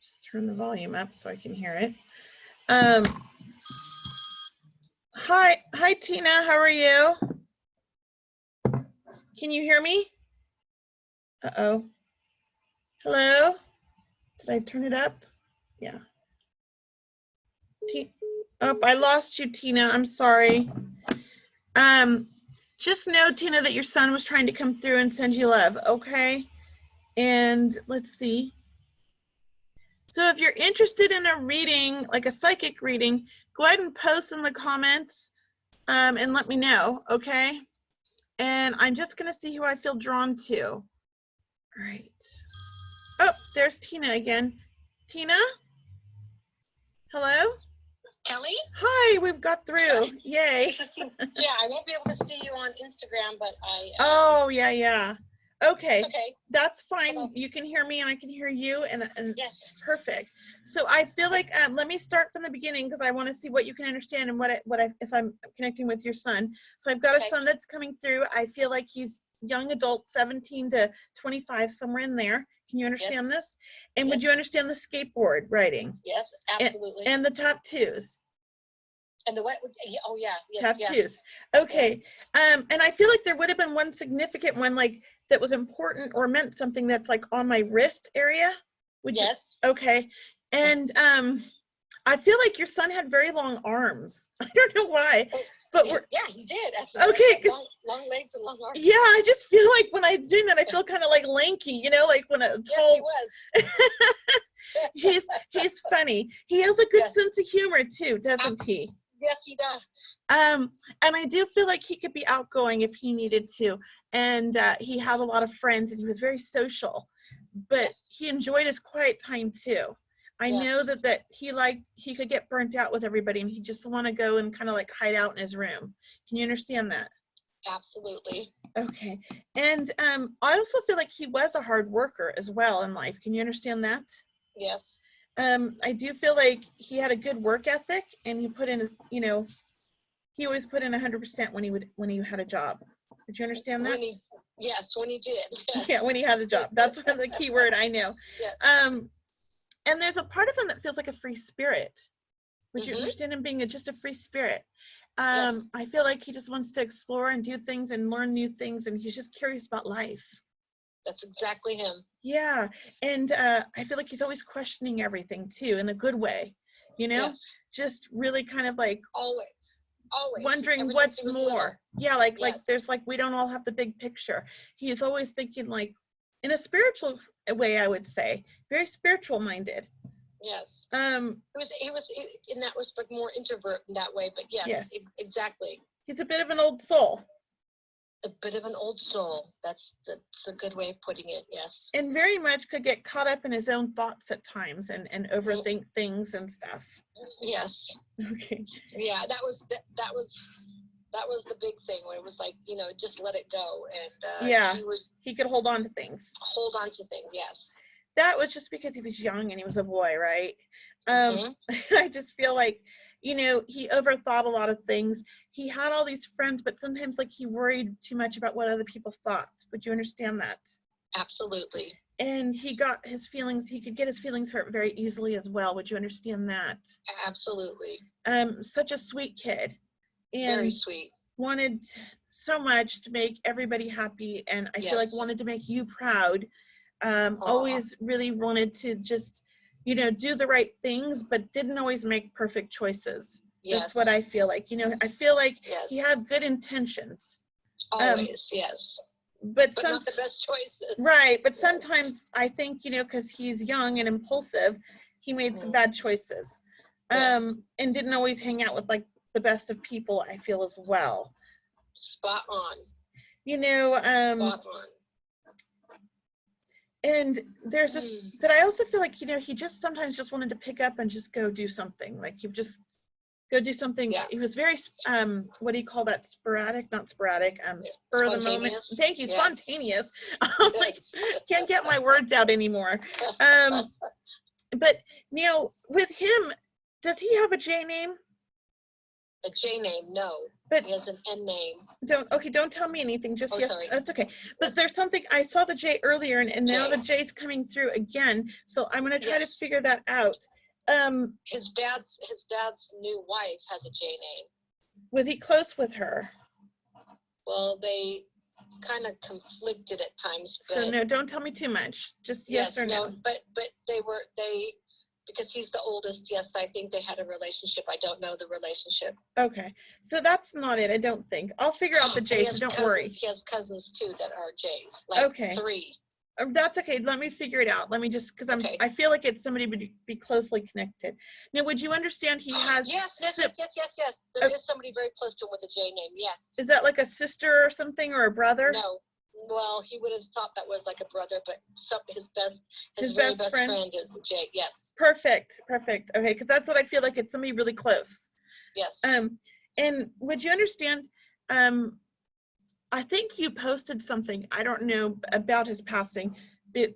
just turn the volume up so I can hear it. Hi, Tina. How are you? Can you hear me? Uh-oh. Hello? Did I turn it up? Yeah. Oh, I lost you, Tina. I'm sorry. Just know, Tina, that your son was trying to come through and send you love, okay? And let's see. So if you're interested in a reading, like a psychic reading, go ahead and post in the comments and let me know, okay? And I'm just gonna see who I feel drawn to. All right. Oh, there's Tina again. Tina? Hello? Kelly? Hi, we've got through. Yay. Yeah, I won't be able to see you on Instagram, but I. Oh, yeah. Okay, Okay. that's fine. Hello. You can hear me and I can hear you, and Yes. perfect. So I feel like let me start from the beginning because I want to see what you can understand and if I'm connecting with your son. So I've got a son that's coming through. I feel like he's young adult, 17 to 25, somewhere in there. Can you understand this? And would you understand the skateboard riding? Yes, absolutely. And the tattoos? And the what? Oh yeah. Yes, Tattoos. Okay. And I feel like there would have been one significant one, like that was important or meant something that's like on my wrist area. Would you? Okay. And I feel like your son had very long arms. I don't know why, but yeah, he did. Okay. Long legs and long arms. Yeah, I just feel like when I'm doing that, I feel kind of like lanky, you know, like when a tall. Yes, he was. He's funny. He has a good sense of humor too, doesn't he? Yes, he does. And I do feel like he could be outgoing if he needed to. And he had a lot of friends and he was very social, but he enjoyed his quiet time too. I know that he could get burnt out with everybody and he just want to go and kind of like hide out in his room. Can you understand that? Absolutely. Okay. And I also feel like he was a hard worker as well in life. Can you understand that? Yes. I do feel like he had a good work ethic and he put in, you know, he always put in 100% when he had a job. Did you understand that? Yes, when he did. Yes. Yeah, when he had a job. That's the key word I know. Yes. And there's a part of him that feels like a free spirit. Would you Mhm. understand him being just a free spirit? Yes. I feel like he just wants to explore and do things and learn new things, and he's just curious about life. That's exactly him. Yeah, and I feel like he's always questioning everything too, in a good way, you know? Yes. Just really kind of like Always. Always. wondering Ever since what's he was more. little. Yeah, like Yes. there's like we don't all have the big picture. He's always thinking like in a spiritual way, I would say, very spiritual minded. Yes. Um, He was in that respect more introvert in that way, but yes, Yes. Exactly. he's a bit of an old soul. A bit of an old soul. That's a good way of putting it. Yes. And very much could get caught up in his own thoughts at times and overthink things and stuff. Yes. Okay. Yeah, that was the big thing where it was like, just let it go, and Yeah. he could hold on to things. hold on to things. Yes. That was just because he was young and he was a boy, right? Mhm. I just feel like, he overthought a lot of things. He had all these friends, but sometimes like he worried too much about what other people thought. Would you understand that? Absolutely. And he could get his feelings hurt very easily as well. Would you understand that? Absolutely. Such a sweet kid. And Very sweet. wanted so much to make everybody happy, and I feel like Yes. wanted to make you proud. Always really wanted to just, do the right things, but didn't always make perfect choices. Yes. That's what I feel like. I feel like Yes. he had good intentions. Always. Yes. But not the best choices. right. But sometimes I think, because he's young and impulsive, he made some bad choices. Yes. And didn't always hang out with like the best of people, I feel, as well. Spot on. Spot on. And there's just, but I also feel like, he just sometimes just wanted to pick up and just go do something. Like you just go do something. Yeah. He was very, what do you call that? Not sporadic, spur of the moment. Spontaneous. Thank you, Yes. spontaneous. I'm like, can't get my words out anymore. But, with him, does he have a J name? A J name, no. But he has an N name. Don't tell me anything. Just yes, sorry. that's okay. But there's something, I saw the J earlier, and now J. the J's coming through again. So I'm gonna try to Yes. figure that out. His dad's new wife has a J name. Was he close with her? Well, they kind of conflicted at times. But So no, don't tell me too much. Just yes or no. But they because he's the oldest. Yes, I think they had a relationship. I don't know the relationship. Okay, so that's not it. I don't think. I'll figure out the J. So don't worry. He has cousins too that are J's. Like Okay. 3. That's okay. Let me figure it out. Let me just, because Okay. I feel like it's somebody be closely connected. Now, would you understand he has? Yes. There is somebody very close to him with a J name. Yes. Is that like a sister or something, or a brother? No. Well, he would have thought that was like a brother, but his very best friend is J. Yes. Perfect. Okay, because that's what I feel like. It's somebody really close. Yes. And would you understand? I think you posted something, I don't know, about his passing.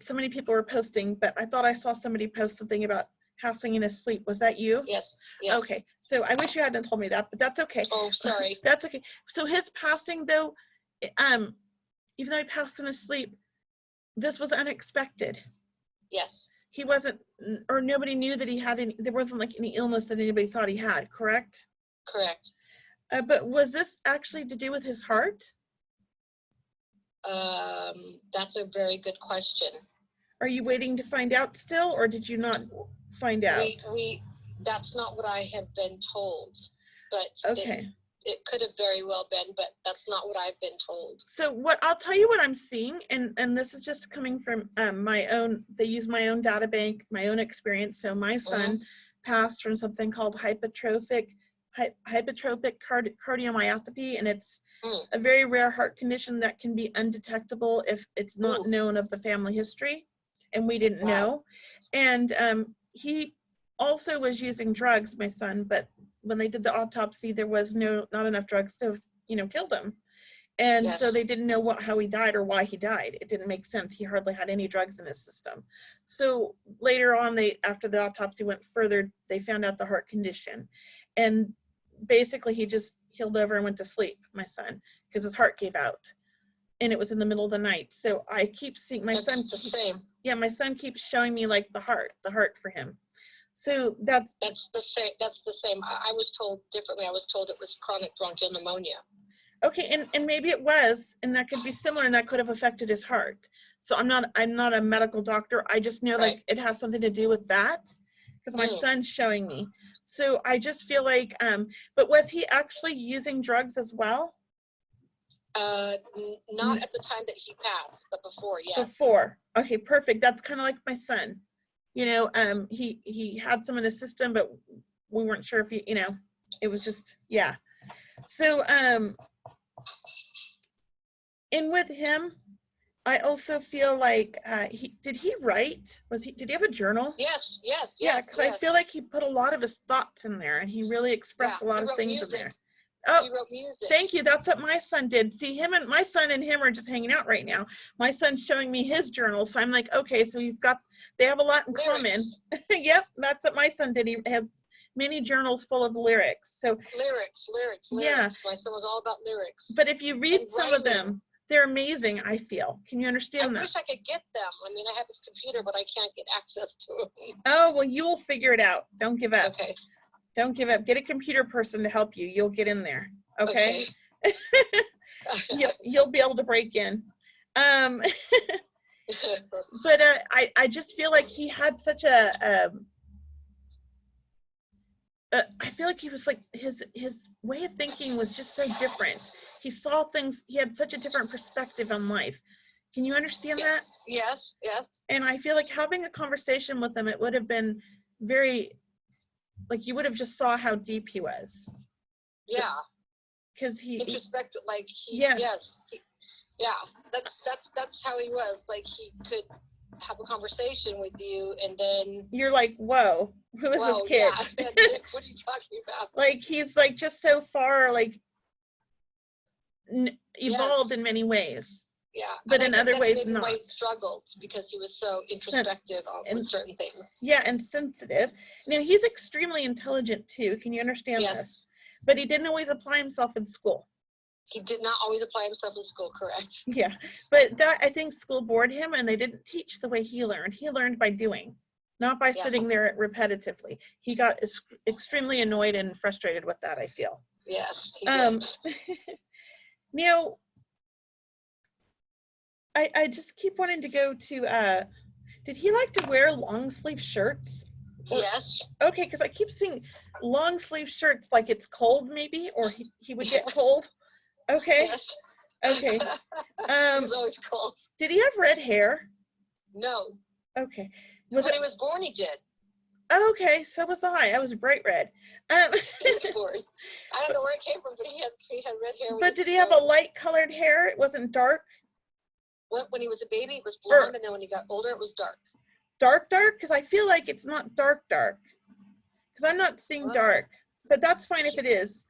So many people were posting, but I thought I saw somebody post something about passing in his sleep. Was that you? Yes. Okay, so I wish you hadn't told me that, but that's okay. Oh, sorry. That's okay. So his passing, though, even though he passed in his sleep, this was unexpected. Yes. He wasn't, or nobody knew that he had there wasn't like any illness that anybody thought he had, correct? Correct. But was this actually to do with his heart? That's a very good question. Are you waiting to find out still, or did you not find out? That's not what I have been told, but okay. It could have very well been, but that's not what I've been told. So I'll tell you what I'm seeing, and this is just coming from my own, they use my own data bank, my own experience. So my son passed from something called hypertrophic cardiomyopathy, and it's a very rare heart condition that can be undetectable if it's not known of the family history, and we didn't know. And he also was using drugs, my son, but when they did the autopsy, there was not enough drugs to have killed him, and so they didn't know how he died or why he died. It didn't make sense. He hardly had any drugs in his system. So later on, after the autopsy went further, they found out the heart condition, and basically he just healed over and went to sleep, my son, because his heart gave out. and it was in the middle of the night. So I keep seeing my That's son. the same. Yeah, my son keeps showing me like the heart for him. So that's the same. That's the same. I was told differently. I was told it was chronic bronchial pneumonia. okay, and maybe it was, and that could be similar, and that could have affected his heart. So I'm not a medical doctor. I just know like it has something to do with that because my son's showing me. So I just feel like, but was he actually using drugs as well? Not at the time that he passed, but before, yes. Before. Okay, perfect. That's kind of like my son. You know, he had some in his system, but we weren't sure if he, you know, it was just, yeah. So, and with him, I also feel like did he write? Did he have a journal? Yes. Yeah, because I feel like he put a lot of his thoughts in there, and he really expressed a lot of things in there. Oh, he wrote music. Thank you. That's what my son did. See, my son and him are just hanging out right now. My son's showing me his journal, so I'm like, okay, so they have a lot in common. Yep, that's what my son did. He has many journals full of lyrics. So lyrics. Yeah. My son was all about lyrics. But if you read some of them, they're amazing, I feel. Can you understand that? I wish I could get them. I mean, I have his computer, but I can't get access to them. Oh, well, you will figure it out. Don't give up. Okay. Don't give up. Get a computer person to help you. You'll get in there. Okay. You'll be able to break in. But I just feel like he had such I feel like he was like his way of thinking was just so different. He saw things. He had such a different perspective on life. Can you understand that? Yes. And I feel like having a conversation with him, it would have been very, like you would have just saw how deep he was. Yeah. Because he introspective, like he. Yes. Yeah. That's how he was. Like he could have a conversation with you, and then you're like, whoa, who is this kid? Yeah. What are you talking about? Like he's like just so far like evolved in many ways. Yeah, but in other ways not. Why he struggled because he was so introspective with certain things. Yeah, and sensitive. Now he's extremely intelligent too. Can you understand this? But he didn't always apply himself in school. He did not always apply himself in school, correct? Yeah, but that I think school bored him, and they didn't teach the way he learned. He learned by doing, not by sitting there repetitively. He got extremely annoyed and frustrated with that, I feel. Yes, he did. Now, I just keep wanting to go to, did he like to wear long sleeve shirts? Yes. Okay, because I keep seeing long sleeve shirts like it's cold maybe, or he would get cold. Okay. Yes. Okay. It was always cold. Did he have red hair? No. Okay. When he was born, he did. Okay, so was I. I was bright red. He was born. I don't know where it came from, but he had red hair. But did he have a light colored hair? It wasn't dark? Well, when he was a baby, it was blonde, and then when he got older, it was dark. Dark? Because I feel like it's not dark. Because I'm not seeing dark. But that's fine if it is.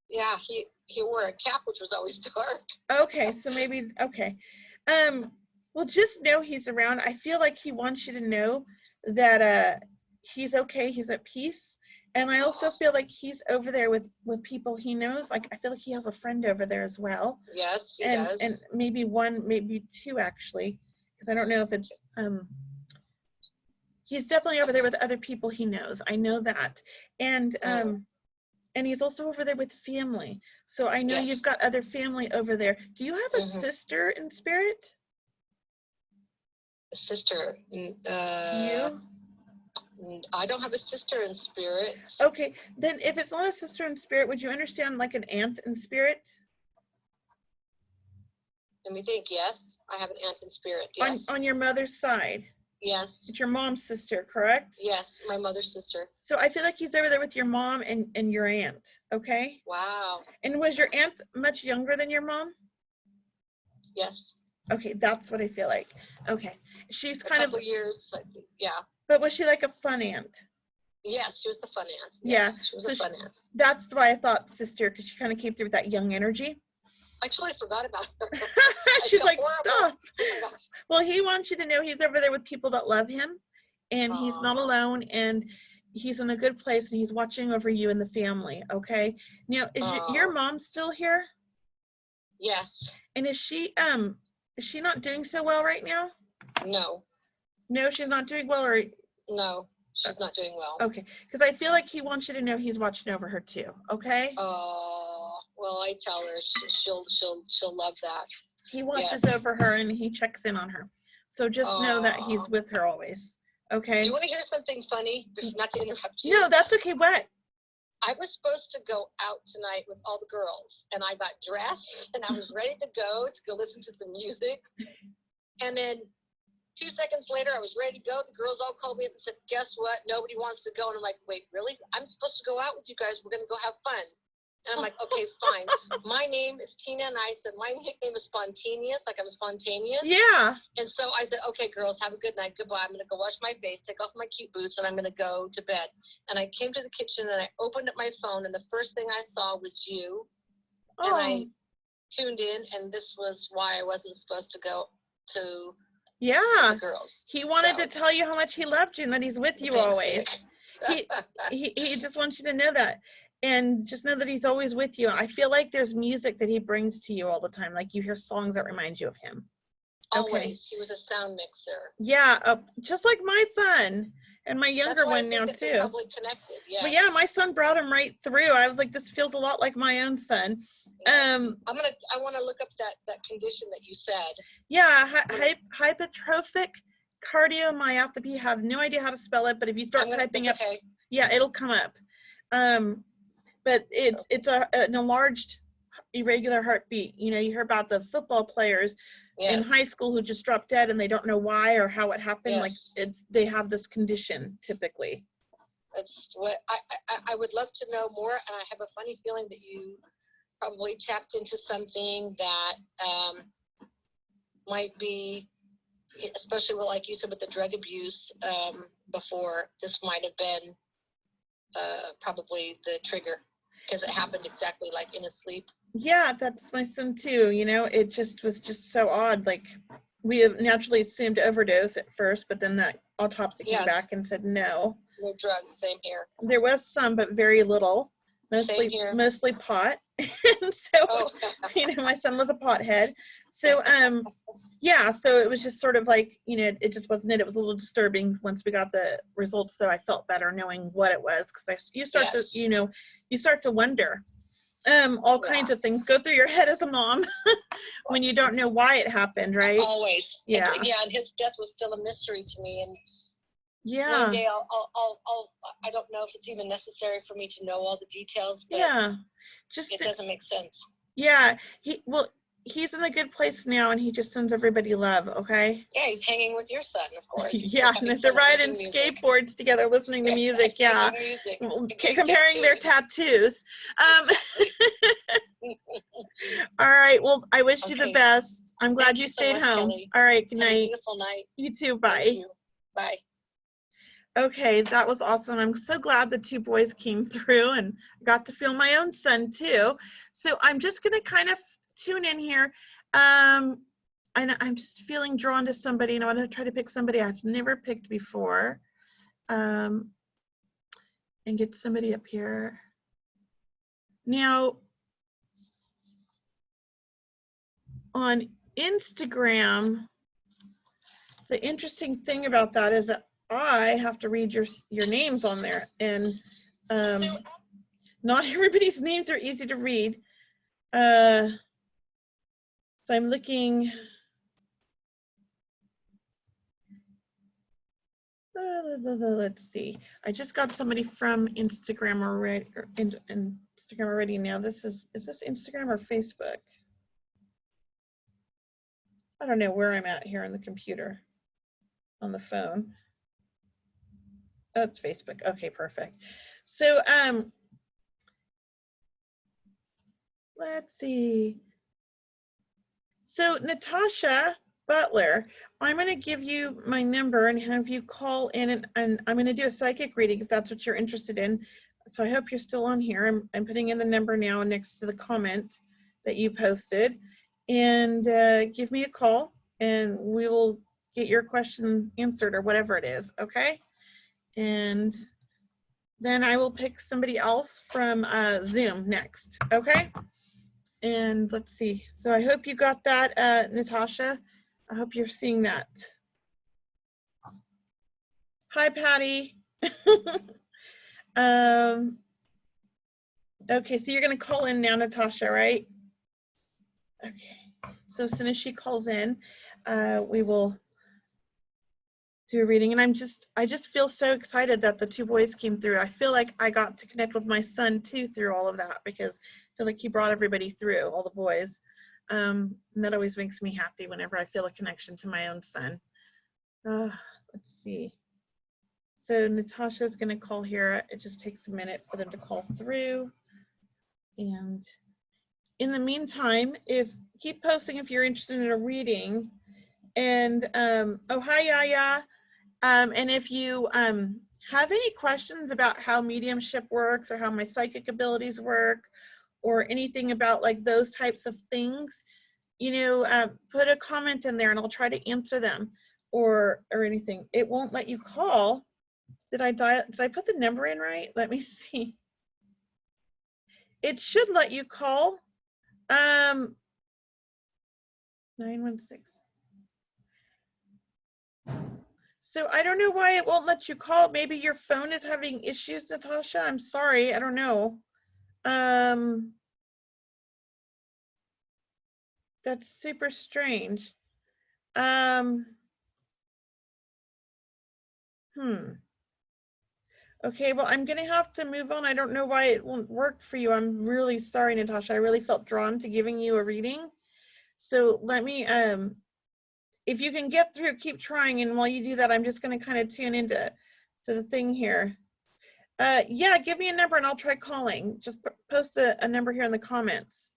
Yeah, he wore a cap, which was always dark. Okay, so maybe, okay. Well, just know he's around. I feel like he wants you to know that he's okay, he's at peace. And I also feel like he's over there with people he knows. Like, I feel like he has a friend over there as well. Yes, he does. And maybe one, maybe two, actually. Because I don't know if it's, he's definitely over there with other people he knows. I know that. And he's also over there with family. So I know you've got other family over there. Do you have a sister in spirit? A sister? You? I don't have a sister in spirit. Okay, then if it's not a sister in spirit, would you understand like an aunt in spirit? Let me think. Yes, I have an aunt in spirit. Yes. On your mother's side? Yes. It's your mom's sister, correct? Yes, my mother's sister. So I feel like he's over there with your mom and your aunt, okay? Wow. And was your aunt much younger than your mom? Yes. Okay, that's what I feel like. Okay. She's kind of... A couple years, yeah. But was she like a fun aunt? Yes, she was the fun aunt. Yes, yeah. She was a fun aunt. That's why I thought sister, because she kind of came through with that young energy. I totally forgot about her. She's like, stop. Oh my gosh. Well, he wants you to know he's over there with people that love him, and he's not alone, and he's in a good place, and he's watching over you and the family, okay? Now, is your mom still here? Yes. And is she not doing so well right now? No. No, she's not doing well, or No, she's not doing well. okay, because I feel like he wants you to know he's watching over her too. Okay. Well, I tell her she'll love that. He watches over her and he checks in on her. So just know that he's with her always. Okay. Do you want to hear something funny? Not to interrupt you. No, that's okay. What? I was supposed to go out tonight with all the girls, and I got dressed and I was ready to go listen to some music. And then 2 seconds later, I was ready to go. The girls all called me up and said, guess what? Nobody wants to go. And I'm like, wait, really? I'm supposed to go out with you guys. We're going to go have fun. And I'm like, okay, fine. My name is Tina, and I said, my nickname is Spontaneous, like I'm spontaneous. Yeah. And so I said, okay, girls, have a good night. Goodbye. I'm going to go wash my face, take off my cute boots, and I'm going to go to bed. And I came to the kitchen, and I opened up my phone, and the first thing I saw was you. And I tuned in, and this was why I wasn't supposed to go to the girls. He wanted to tell you how much he loved you and that he's with you always. He just wants you to know that. And just know that he's always with you. I feel like there's music that he brings to you all the time. Like you hear songs that remind you of him. Always. Okay. He was a sound mixer. Yeah, just like my son and my younger one now too. Probably connected. Yeah. But yeah, my son brought him right through. I was like, this feels a lot like my own son. Yes. I want to look up that condition that you said. Yeah, hypertrophic cardiomyopathy. Have no idea how to spell it, but if you start typing up, yeah, it'll come up. But it's an enlarged irregular heartbeat. You know, you hear about the football players in high school who just drop dead and they don't know why or how it happened. Yes. Like they have this condition typically. It's what I would love to know more, and I have a funny feeling that you probably tapped into something that might be, especially with, like you said, with the drug abuse before, this might have been probably the trigger, because it happened exactly like in his sleep. Yeah, that's my son too. You know, it just was just so odd. Like we naturally assumed overdose at first, but then that autopsy came back and said no. No drugs. Same here. There was some, but very little. Mostly pot. And so, you know, my son was a pothead. So, yeah, so it was just sort of like, you know, it just wasn't it. It was a little disturbing once we got the results, so I felt better knowing what it was, because you start to, you know, you start to wonder. All kinds of things go through your head as a mom when you don't know why it happened, right? Always. Yeah. And his death was still a mystery to me, and yeah. One day I don't know if it's even necessary for me to know all the details, but it doesn't make sense. Yeah. He's in a good place now, and he just sends everybody love, okay? Yeah, he's hanging with your son, of course. Yeah, and they're riding skateboards together, listening to music, yeah. Comparing their tattoos. All right, well, I wish you the best. I'm glad you stayed home. Kelly. All right, good night. Have a beautiful night. You too, bye. Bye. Okay, that was awesome. I'm so glad the two boys came through and got to feel my own son too. So I'm just gonna kind of tune in here. And I'm just feeling drawn to somebody, and I want to try to pick somebody I've never picked before. And get somebody up here. Now, on Instagram, the interesting thing about that is that I have to read your names on there, and not everybody's names are easy to read. So I'm looking. Let's see. I just got somebody from Instagram already. Instagram already. Now is this Instagram or Facebook? I don't know where I'm at here on the computer, on the phone. Oh, it's Facebook. Okay, perfect. So let's see. So Natasha Butler, I'm going to give you my number and have you call in, and I'm going to do a psychic reading if that's what you're interested in. So I hope you're still on here. I'm putting in the number now next to the comment that you posted, and give me a call and we will get your question answered or whatever it is, okay? And then I will pick somebody else from Zoom next, okay? And let's see. So I hope you got that, Natasha. I hope you're seeing that. Hi, Patty. Okay, so you're going to call in now, Natasha, right? Okay. So as soon as she calls in, we will do a reading. And I just feel so excited that the two boys came through. I feel like I got to connect with my son too through all of that, because I feel like he brought everybody through, all the boys. And that always makes me happy whenever I feel a connection to my own son. Let's see. So Natasha's going to call here. It just takes a minute for them to call through. And in the meantime, keep posting if you're interested in a reading. And oh, hi, Yaya. And if you have any questions about how mediumship works or how my psychic abilities work or anything about like those types of things, you know, put a comment in there and I'll try to answer them or anything. It won't let you call. Did I put the number in right? Let me see. It should let you call. 916. So I don't know why it won't let you call. Maybe your phone is having issues, Natasha. I'm sorry. I don't know. That's super strange. Okay, well, I'm gonna have to move on. I don't know why it won't work for you. I'm really sorry, Natasha. I really felt drawn to giving you a reading. So let me, if you can get through, keep trying. And while you do that, I'm just gonna kind of tune into the thing here. Yeah, give me a number and I'll try calling. Just post a number here in the comments.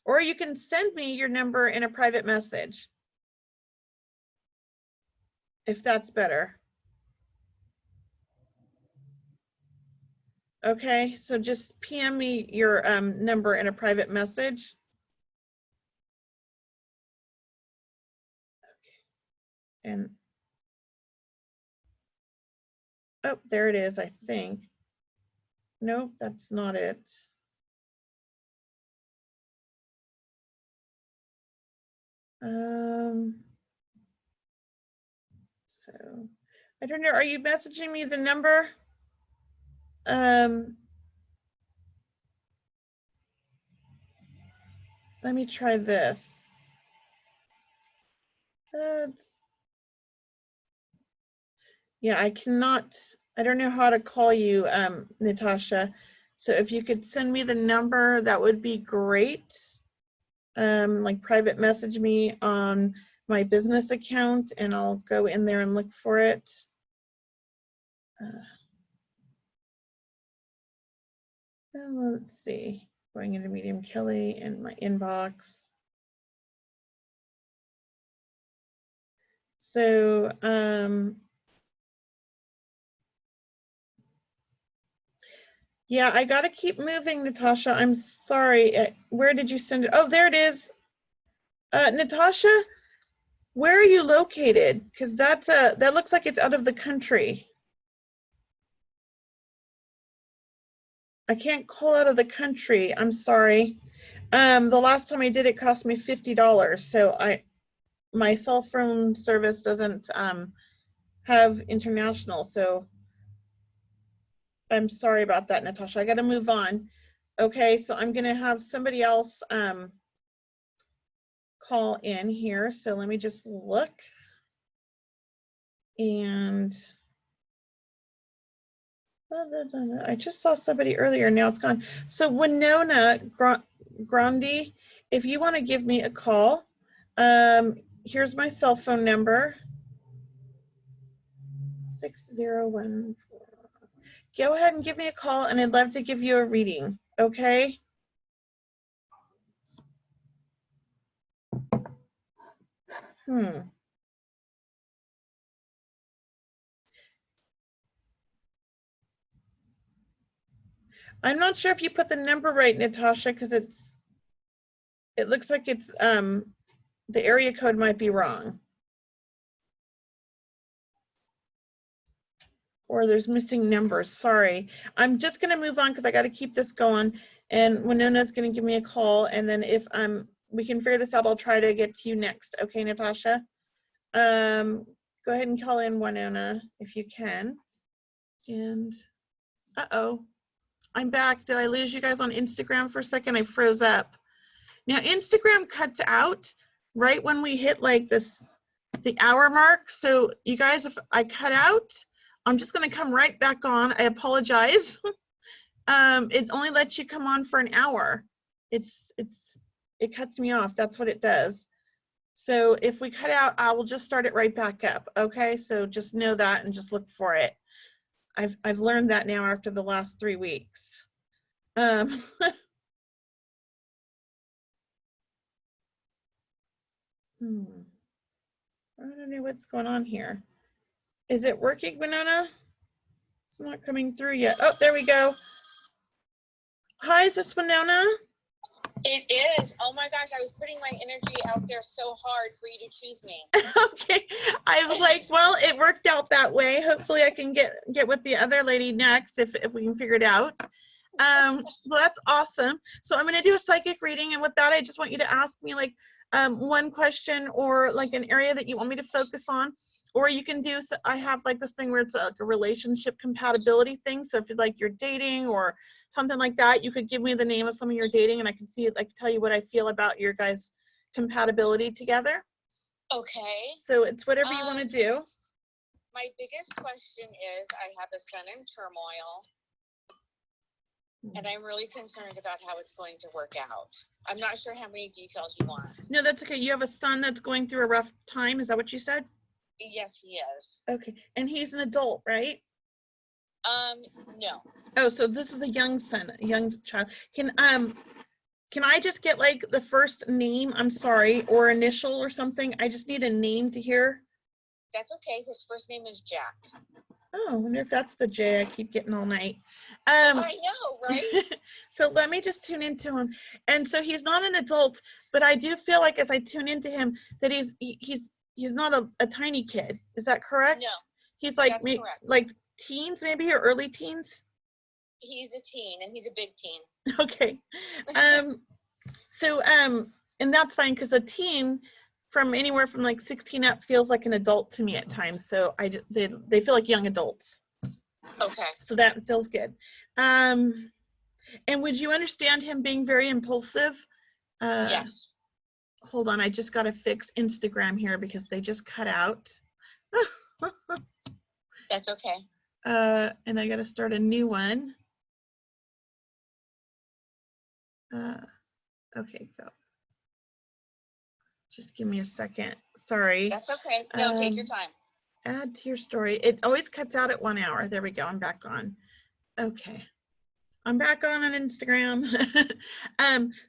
Or you can send me your number in a private message, if that's better. Okay, so just PM me your number in a private message. Okay. And oh, there it is, I think. Nope, that's not it. So I don't know, are you messaging me the number? Let me try this. Yeah, I cannot, I don't know how to call you, Natasha. So if you could send me the number, that would be great. Like private message me on my business account and I'll go in there and look for it. Let's see, going into Medium Kelly in my inbox. So, yeah, I got to keep moving, Natasha. I'm sorry. Where did you send it? Oh, there it is. Natasha, where are you located? Because that looks like it's out of the country. I can't call out of the country. I'm sorry. The last time I did it cost me $50. So my cell phone service doesn't have international. So I'm sorry about that, Natasha. I got to move on. Okay, so I'm going to have somebody else call in here. So let me just look. And I just saw somebody earlier. Now it's gone. So Winona Grandi, if you want to give me a call, here's my cell phone number. 6014. Go ahead and give me a call and I'd love to give you a reading, okay? I'm not sure if you put the number right, Natasha, because it looks like it's the area code might be wrong. or there's missing numbers. Sorry. I'm just going to move on because I got to keep this going. And Winona's going to give me a call. And then if we can figure this out, I'll try to get to you next. Okay, Natasha? Go ahead and call in Winona if you can. And uh-oh, I'm back. Did I lose you guys on Instagram for a second? I froze up. Now Instagram cuts out right when we hit like the hour mark. So you guys, if I cut out, I'm just gonna come right back on. I apologize. It only lets you come on for an hour. It cuts me off. That's what it does. So if we cut out, I will just start it right back up. Okay, so just know that and just look for it. I've learned that now after the last 3 weeks. I don't know what's going on here. Is it working, Winona? It's not coming through yet. Oh, there we go. Hi, is this Winona? It is. Oh my gosh, I was putting my energy out there so hard for you to choose me. Okay, I was like, well, it worked out that way. Hopefully I can get with the other lady next if we can figure it out. Well, that's awesome. So I'm going to do a psychic reading, and with that, I just want you to ask me like one question or like an area that you want me to focus on, or you can do, so I have like this thing where it's like a relationship compatibility thing. So if you're like you're dating or something like that, you could give me the name of someone you're dating and I can see it, like tell you what I feel about your guys' compatibility together. Okay. So it's whatever you want to do. My biggest question is I have a son in turmoil and I'm really concerned about how it's going to work out. I'm not sure how many details you want. No, that's okay. You have a son that's going through a rough time. Is that what you said? Yes, he is. Okay. And he's an adult, right? No. Oh, so this is a young son, a young child. Can I just get like the first name, I'm sorry, or initial or something? I just need a name to hear. That's okay. His first name is Jack. Oh, I wonder if that's the J I keep getting all night. I know, right? So let me just tune into him. And so he's not an adult, but I do feel like as I tune into him that he's not a tiny kid. Is that correct? No. He's like That's correct. like teens maybe, or early teens? He's a teen and he's a big teen. Okay. So and that's fine because a teen from anywhere from like 16 up feels like an adult to me at times. So they feel like young adults. Okay. So that feels good. And would you understand him being very impulsive? Yes. Hold on, I just got to fix Instagram here because they just cut out. That's okay. And I got to start a new one. Okay, go. Just give me a second. Sorry. That's okay. No, take your time. Add to your story. It always cuts out at 1 hour. There we go. I'm back on. Okay. I'm back on Instagram.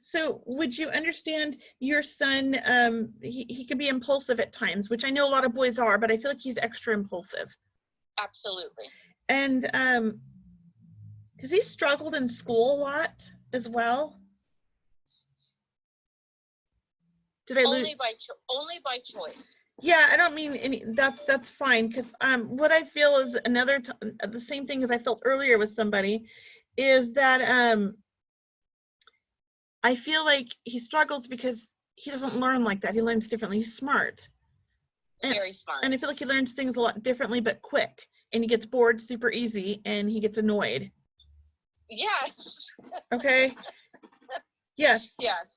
So would you understand your son, he can be impulsive at times, which I know a lot of boys are, but I feel like he's extra impulsive. Absolutely. And has he struggled in school a lot as well? Did I lose? Only by choice. Yeah, I don't mean any, that's fine, because what I feel is the same thing as I felt earlier with somebody, is that I feel like he struggles because he doesn't learn like that. He learns differently. He's smart. Very smart. And I feel like he learns things a lot differently, but quick. And he gets bored super easy, and he gets annoyed. Yes. Okay? Yes. Yes.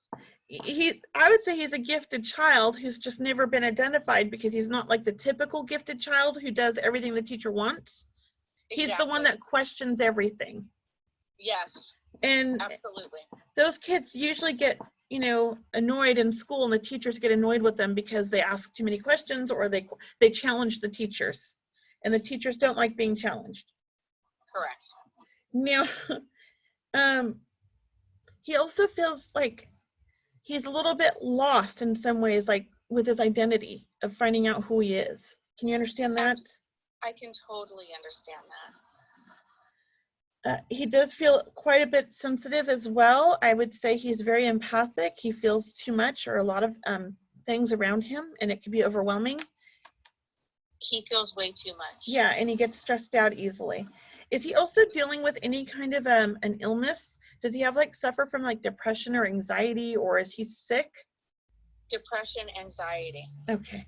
I would say he's a gifted child who's just never been identified because he's not like the typical gifted child who does everything the teacher wants. He's Exactly. the one that questions everything. Yes. And Absolutely. those kids usually get, annoyed in school, and the teachers get annoyed with them because they ask too many questions or they challenge the teachers, and the teachers don't like being challenged. Correct. Now, he also feels like he's a little bit lost in some ways, like with his identity of finding out who he is. Can you understand that? I can totally understand that. He does feel quite a bit sensitive as well. I would say he's very empathic. He feels too much or a lot of things around him, and it can be overwhelming. He feels way too much. Yeah, and he gets stressed out easily. Is he also dealing with any kind of an illness? Does he have like suffer from like depression or anxiety, or is he sick? Depression, anxiety. Okay.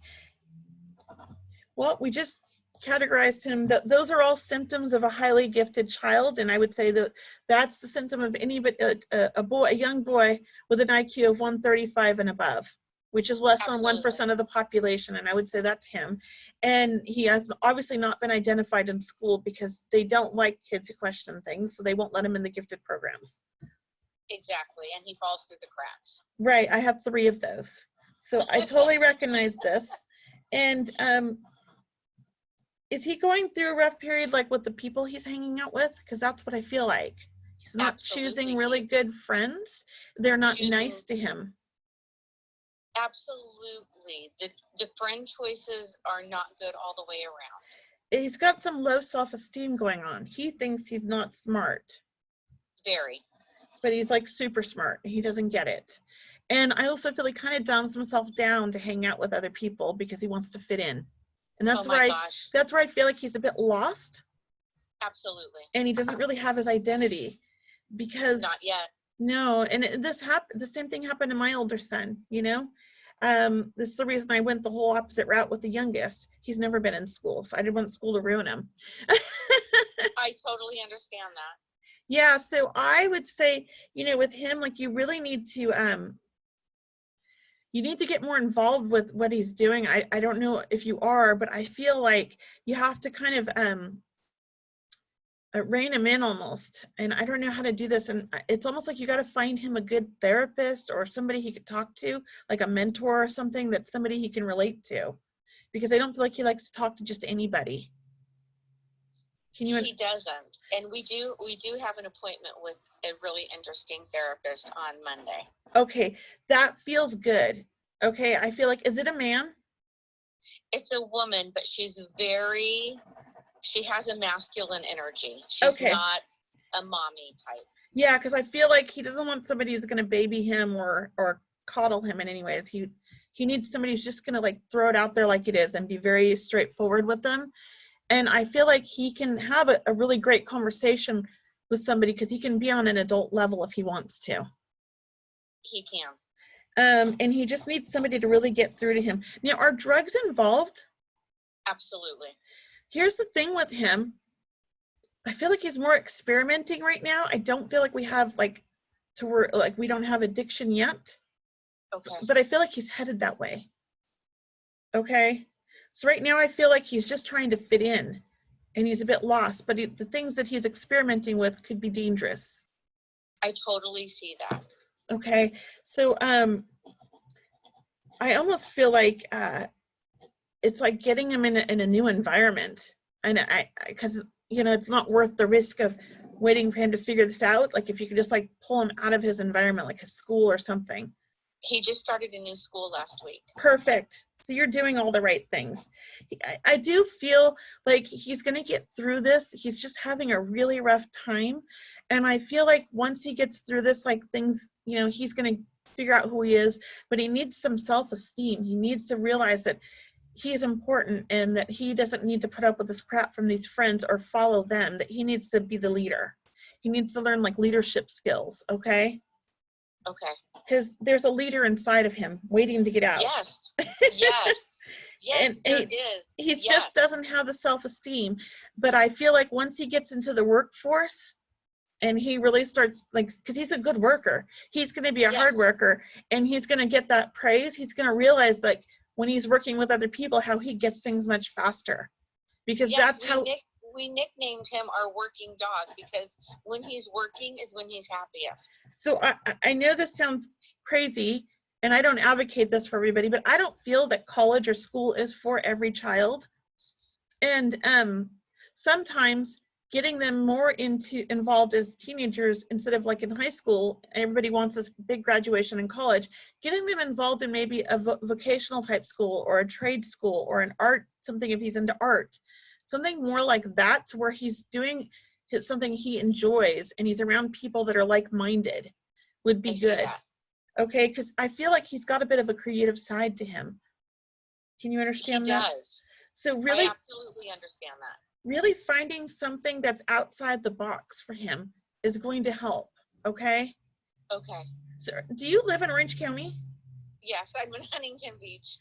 Well, we just categorized him. Those are all symptoms of a highly gifted child, and I would say that that's the symptom of any but a young boy with an IQ of 135 and above, which is less than 1% of the population, and I would say that's him. And he has obviously not been identified in school because they don't like kids who question things, so they won't let him in the gifted programs. Exactly, and he falls through the cracks. Right, I have 3 of those. So I totally recognize this. And is he going through a rough period like with the people he's hanging out with? Because that's what I feel like. He's not Absolutely. choosing really good friends. They're not Choosing- nice to him. Absolutely. The friend choices are not good all the way around. He's got some low self-esteem going on. He thinks he's not smart, Very. but he's like super smart. He doesn't get it. And I also feel he kind of dumbs himself down to hang out with other people because he wants to fit in. And that's Oh my where gosh. that's where I feel like he's a bit lost, Absolutely. and he doesn't really have his identity because Not yet. no, and the same thing happened to my older son, you know. This is the reason I went the whole opposite route with the youngest. He's never been in school, so I didn't want school to ruin him. I totally understand that. Yeah, so I would say, you know, with him, like you really need to get more involved with what he's doing. I don't know if you are, but I feel like you have to kind of rein him in almost. And I don't know how to do this. And it's almost like you got to find him a good therapist or somebody he could talk to, like a mentor or something, that's somebody he can relate to. Because I don't feel like he likes to talk to just anybody. Can you? He doesn't. And we do have an appointment with a really interesting therapist on Monday. Okay, that feels good. Okay, I feel like, is it a man? It's a woman, but she has a masculine energy. She's Okay. not a mommy type. Yeah, because I feel like he doesn't want somebody who's going to baby him or coddle him in any ways. He needs somebody who's just going to like throw it out there like it is and be very straightforward with them. And I feel like he can have a really great conversation with somebody because he can be on an adult level if he wants to. He can. And he just needs somebody to really get through to him. Now, are drugs involved? Absolutely. Here's the thing with him. I feel like he's more experimenting right now. I don't feel like we have we don't have addiction yet, Okay. but I feel like he's headed that way. Okay. So right now I feel like he's just trying to fit in and he's a bit lost, but the things that he's experimenting with could be dangerous. I totally see that. Okay. So I almost feel like it's like getting him in a new environment, and because you know it's not worth the risk of waiting for him to figure this out. Like if you could just like pull him out of his environment, like his school or something. He just started a new school last week. Perfect. So you're doing all the right things. I do feel like he's going to get through this. He's just having a really rough time. And I feel like once he gets through this, like things, you know, he's going to figure out who he is, but he needs some self-esteem. He needs to realize that he's important and that he doesn't need to put up with this crap from these friends or follow them, that he needs to be the leader. He needs to learn like leadership skills. Okay. Okay. Because there's a leader inside of him waiting to get out. Yes. Yes. Yes, And there he- is. He Yes. just doesn't have the self-esteem. But I feel like once he gets into the workforce and he really starts, like, because he's a good worker, he's going to be a Yes. hard worker, and he's going to get that praise. He's going to realize, like, when he's working with other people, how he gets things much faster. Because Yes, that's how, we nicknamed him our working dog because when he's working is when he's happiest. so I know this sounds crazy, and I don't advocate this for everybody, but I don't feel that college or school is for every child. And sometimes getting them more involved as teenagers instead of like in high school, everybody wants this big graduation in college, getting them involved in maybe a vocational type school or a trade school or an art, something if he's into art, something more like that to where he's doing something he enjoys and he's around people that are like-minded would be I see good. that. Okay, because I feel like he's got a bit of a creative side to him. Can you He understand that? does. So really, I absolutely understand that. really finding something that's outside the box for him is going to help. Okay. Okay. So do you live in Orange County? Yes, I'm in Huntington Beach.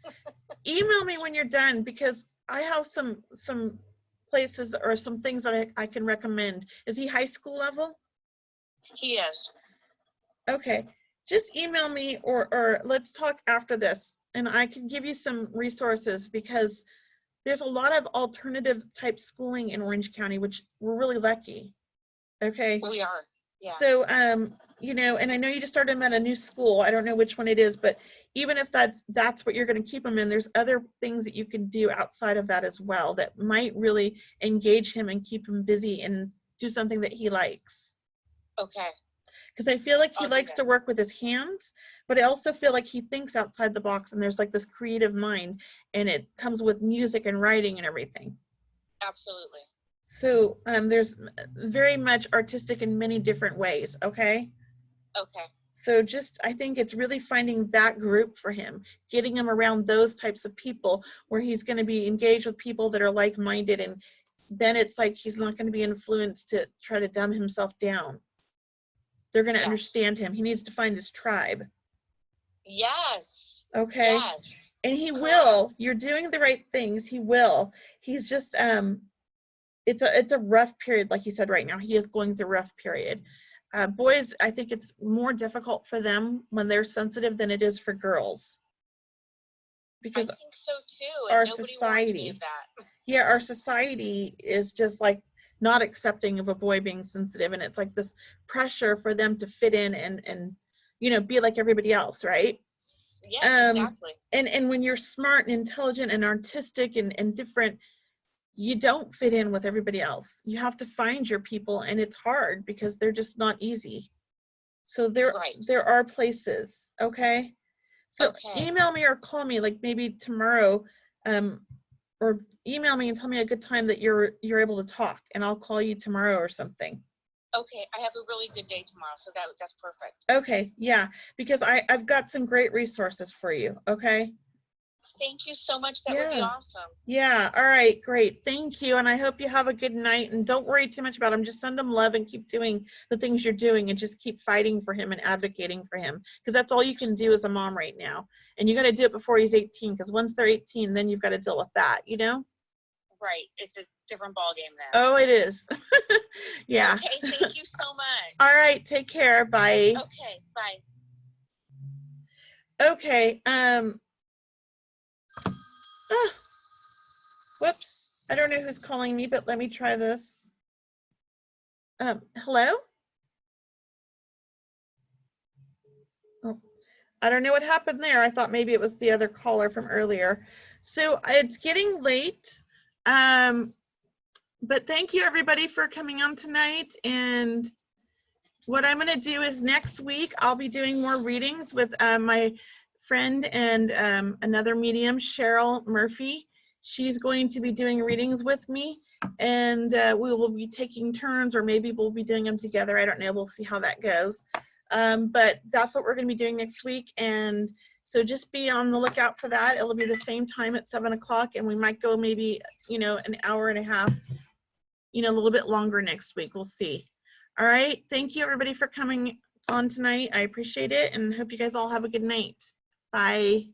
Email me when you're done, because I have some places or some things that I can recommend. Is he high school level? He is. Okay, just email me or let's talk after this, and I can give you some resources, because there's a lot of alternative type schooling in Orange County, which we're really lucky. Okay. We are. Yeah. So, you know, and I know you just started him at a new school. I don't know which one it is, but even if that's what you're going to keep him in, there's other things that you can do outside of that as well that might really engage him and keep him busy and do something that he likes. Okay. Because I feel like he I'll do likes that. to work with his hands, but I also feel like he thinks outside the box, and there's like this creative mind, and it comes with music and writing and everything. Absolutely. So there's very much artistic in many different ways. Okay. Okay. So just, I think it's really finding that group for him, getting him around those types of people where he's going to be engaged with people that are like-minded, and then it's like he's not going to be influenced to try to dumb himself down. They're going to Yes. understand him. He needs to find his tribe. Yes. Okay. Yes. And he Correct. will. You're doing the right things. He will. He's just it's a rough period, like you said. Right now he is going through a rough period. Boys, I think it's more difficult for them when they're sensitive than it is for girls, because I think so too. And our nobody warned me society, of that. yeah, our society is just like not accepting of a boy being sensitive, and it's like this pressure for them to fit in and you know, be like everybody else, right? Yes, exactly. And when you're smart and intelligent and artistic and different, you don't fit in with everybody else. You have to find your people, and it's hard because they're just not easy. So Right. there are places. Okay. So Okay. email me or call me, like maybe tomorrow, or email me and tell me a good time that you're able to talk, and I'll call you tomorrow or something. Okay. I have a really good day tomorrow, so that's perfect. Okay. Yeah, because I've got some great resources for you. Okay. Thank you so much. That would be Yeah. awesome. Yeah. All right. Great. Thank you. And I hope you have a good night, and don't worry too much about him. Just send him love and keep doing the things you're doing, and just keep fighting for him and advocating for him, because that's all you can do as a mom right now. And you got to do it before he's 18, because once they're 18, then you've got to deal with that, you know? Right. It's a different ballgame then. Oh, it is. Yeah. Okay. Thank you so much. All right. Take care. Bye. Okay. Bye. Okay. Whoops. I don't know who's calling me, but let me try this. Hello? Oh, I don't know what happened there. I thought maybe it was the other caller from earlier. So it's getting late. But thank you everybody for coming on tonight. And what I'm going to do is next week, I'll be doing more readings with my friend and another medium, Cheryl Murphy. She's going to be doing readings with me, and we will be taking turns, or maybe we'll be doing them together. I don't know. We'll see how that goes. But that's what we're going to be doing next week. And so just be on the lookout for that. It'll be the same time at 7 o'clock, and we might go maybe, you know, an hour and a half, you know, a little bit longer next week. We'll see. All right. Thank you everybody for coming on tonight. I appreciate it, and hope you guys all have a good night. Bye.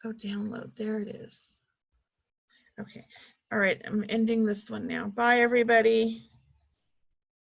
Oh, download. There it is. Okay. All right. I'm ending this one now. Bye, everybody.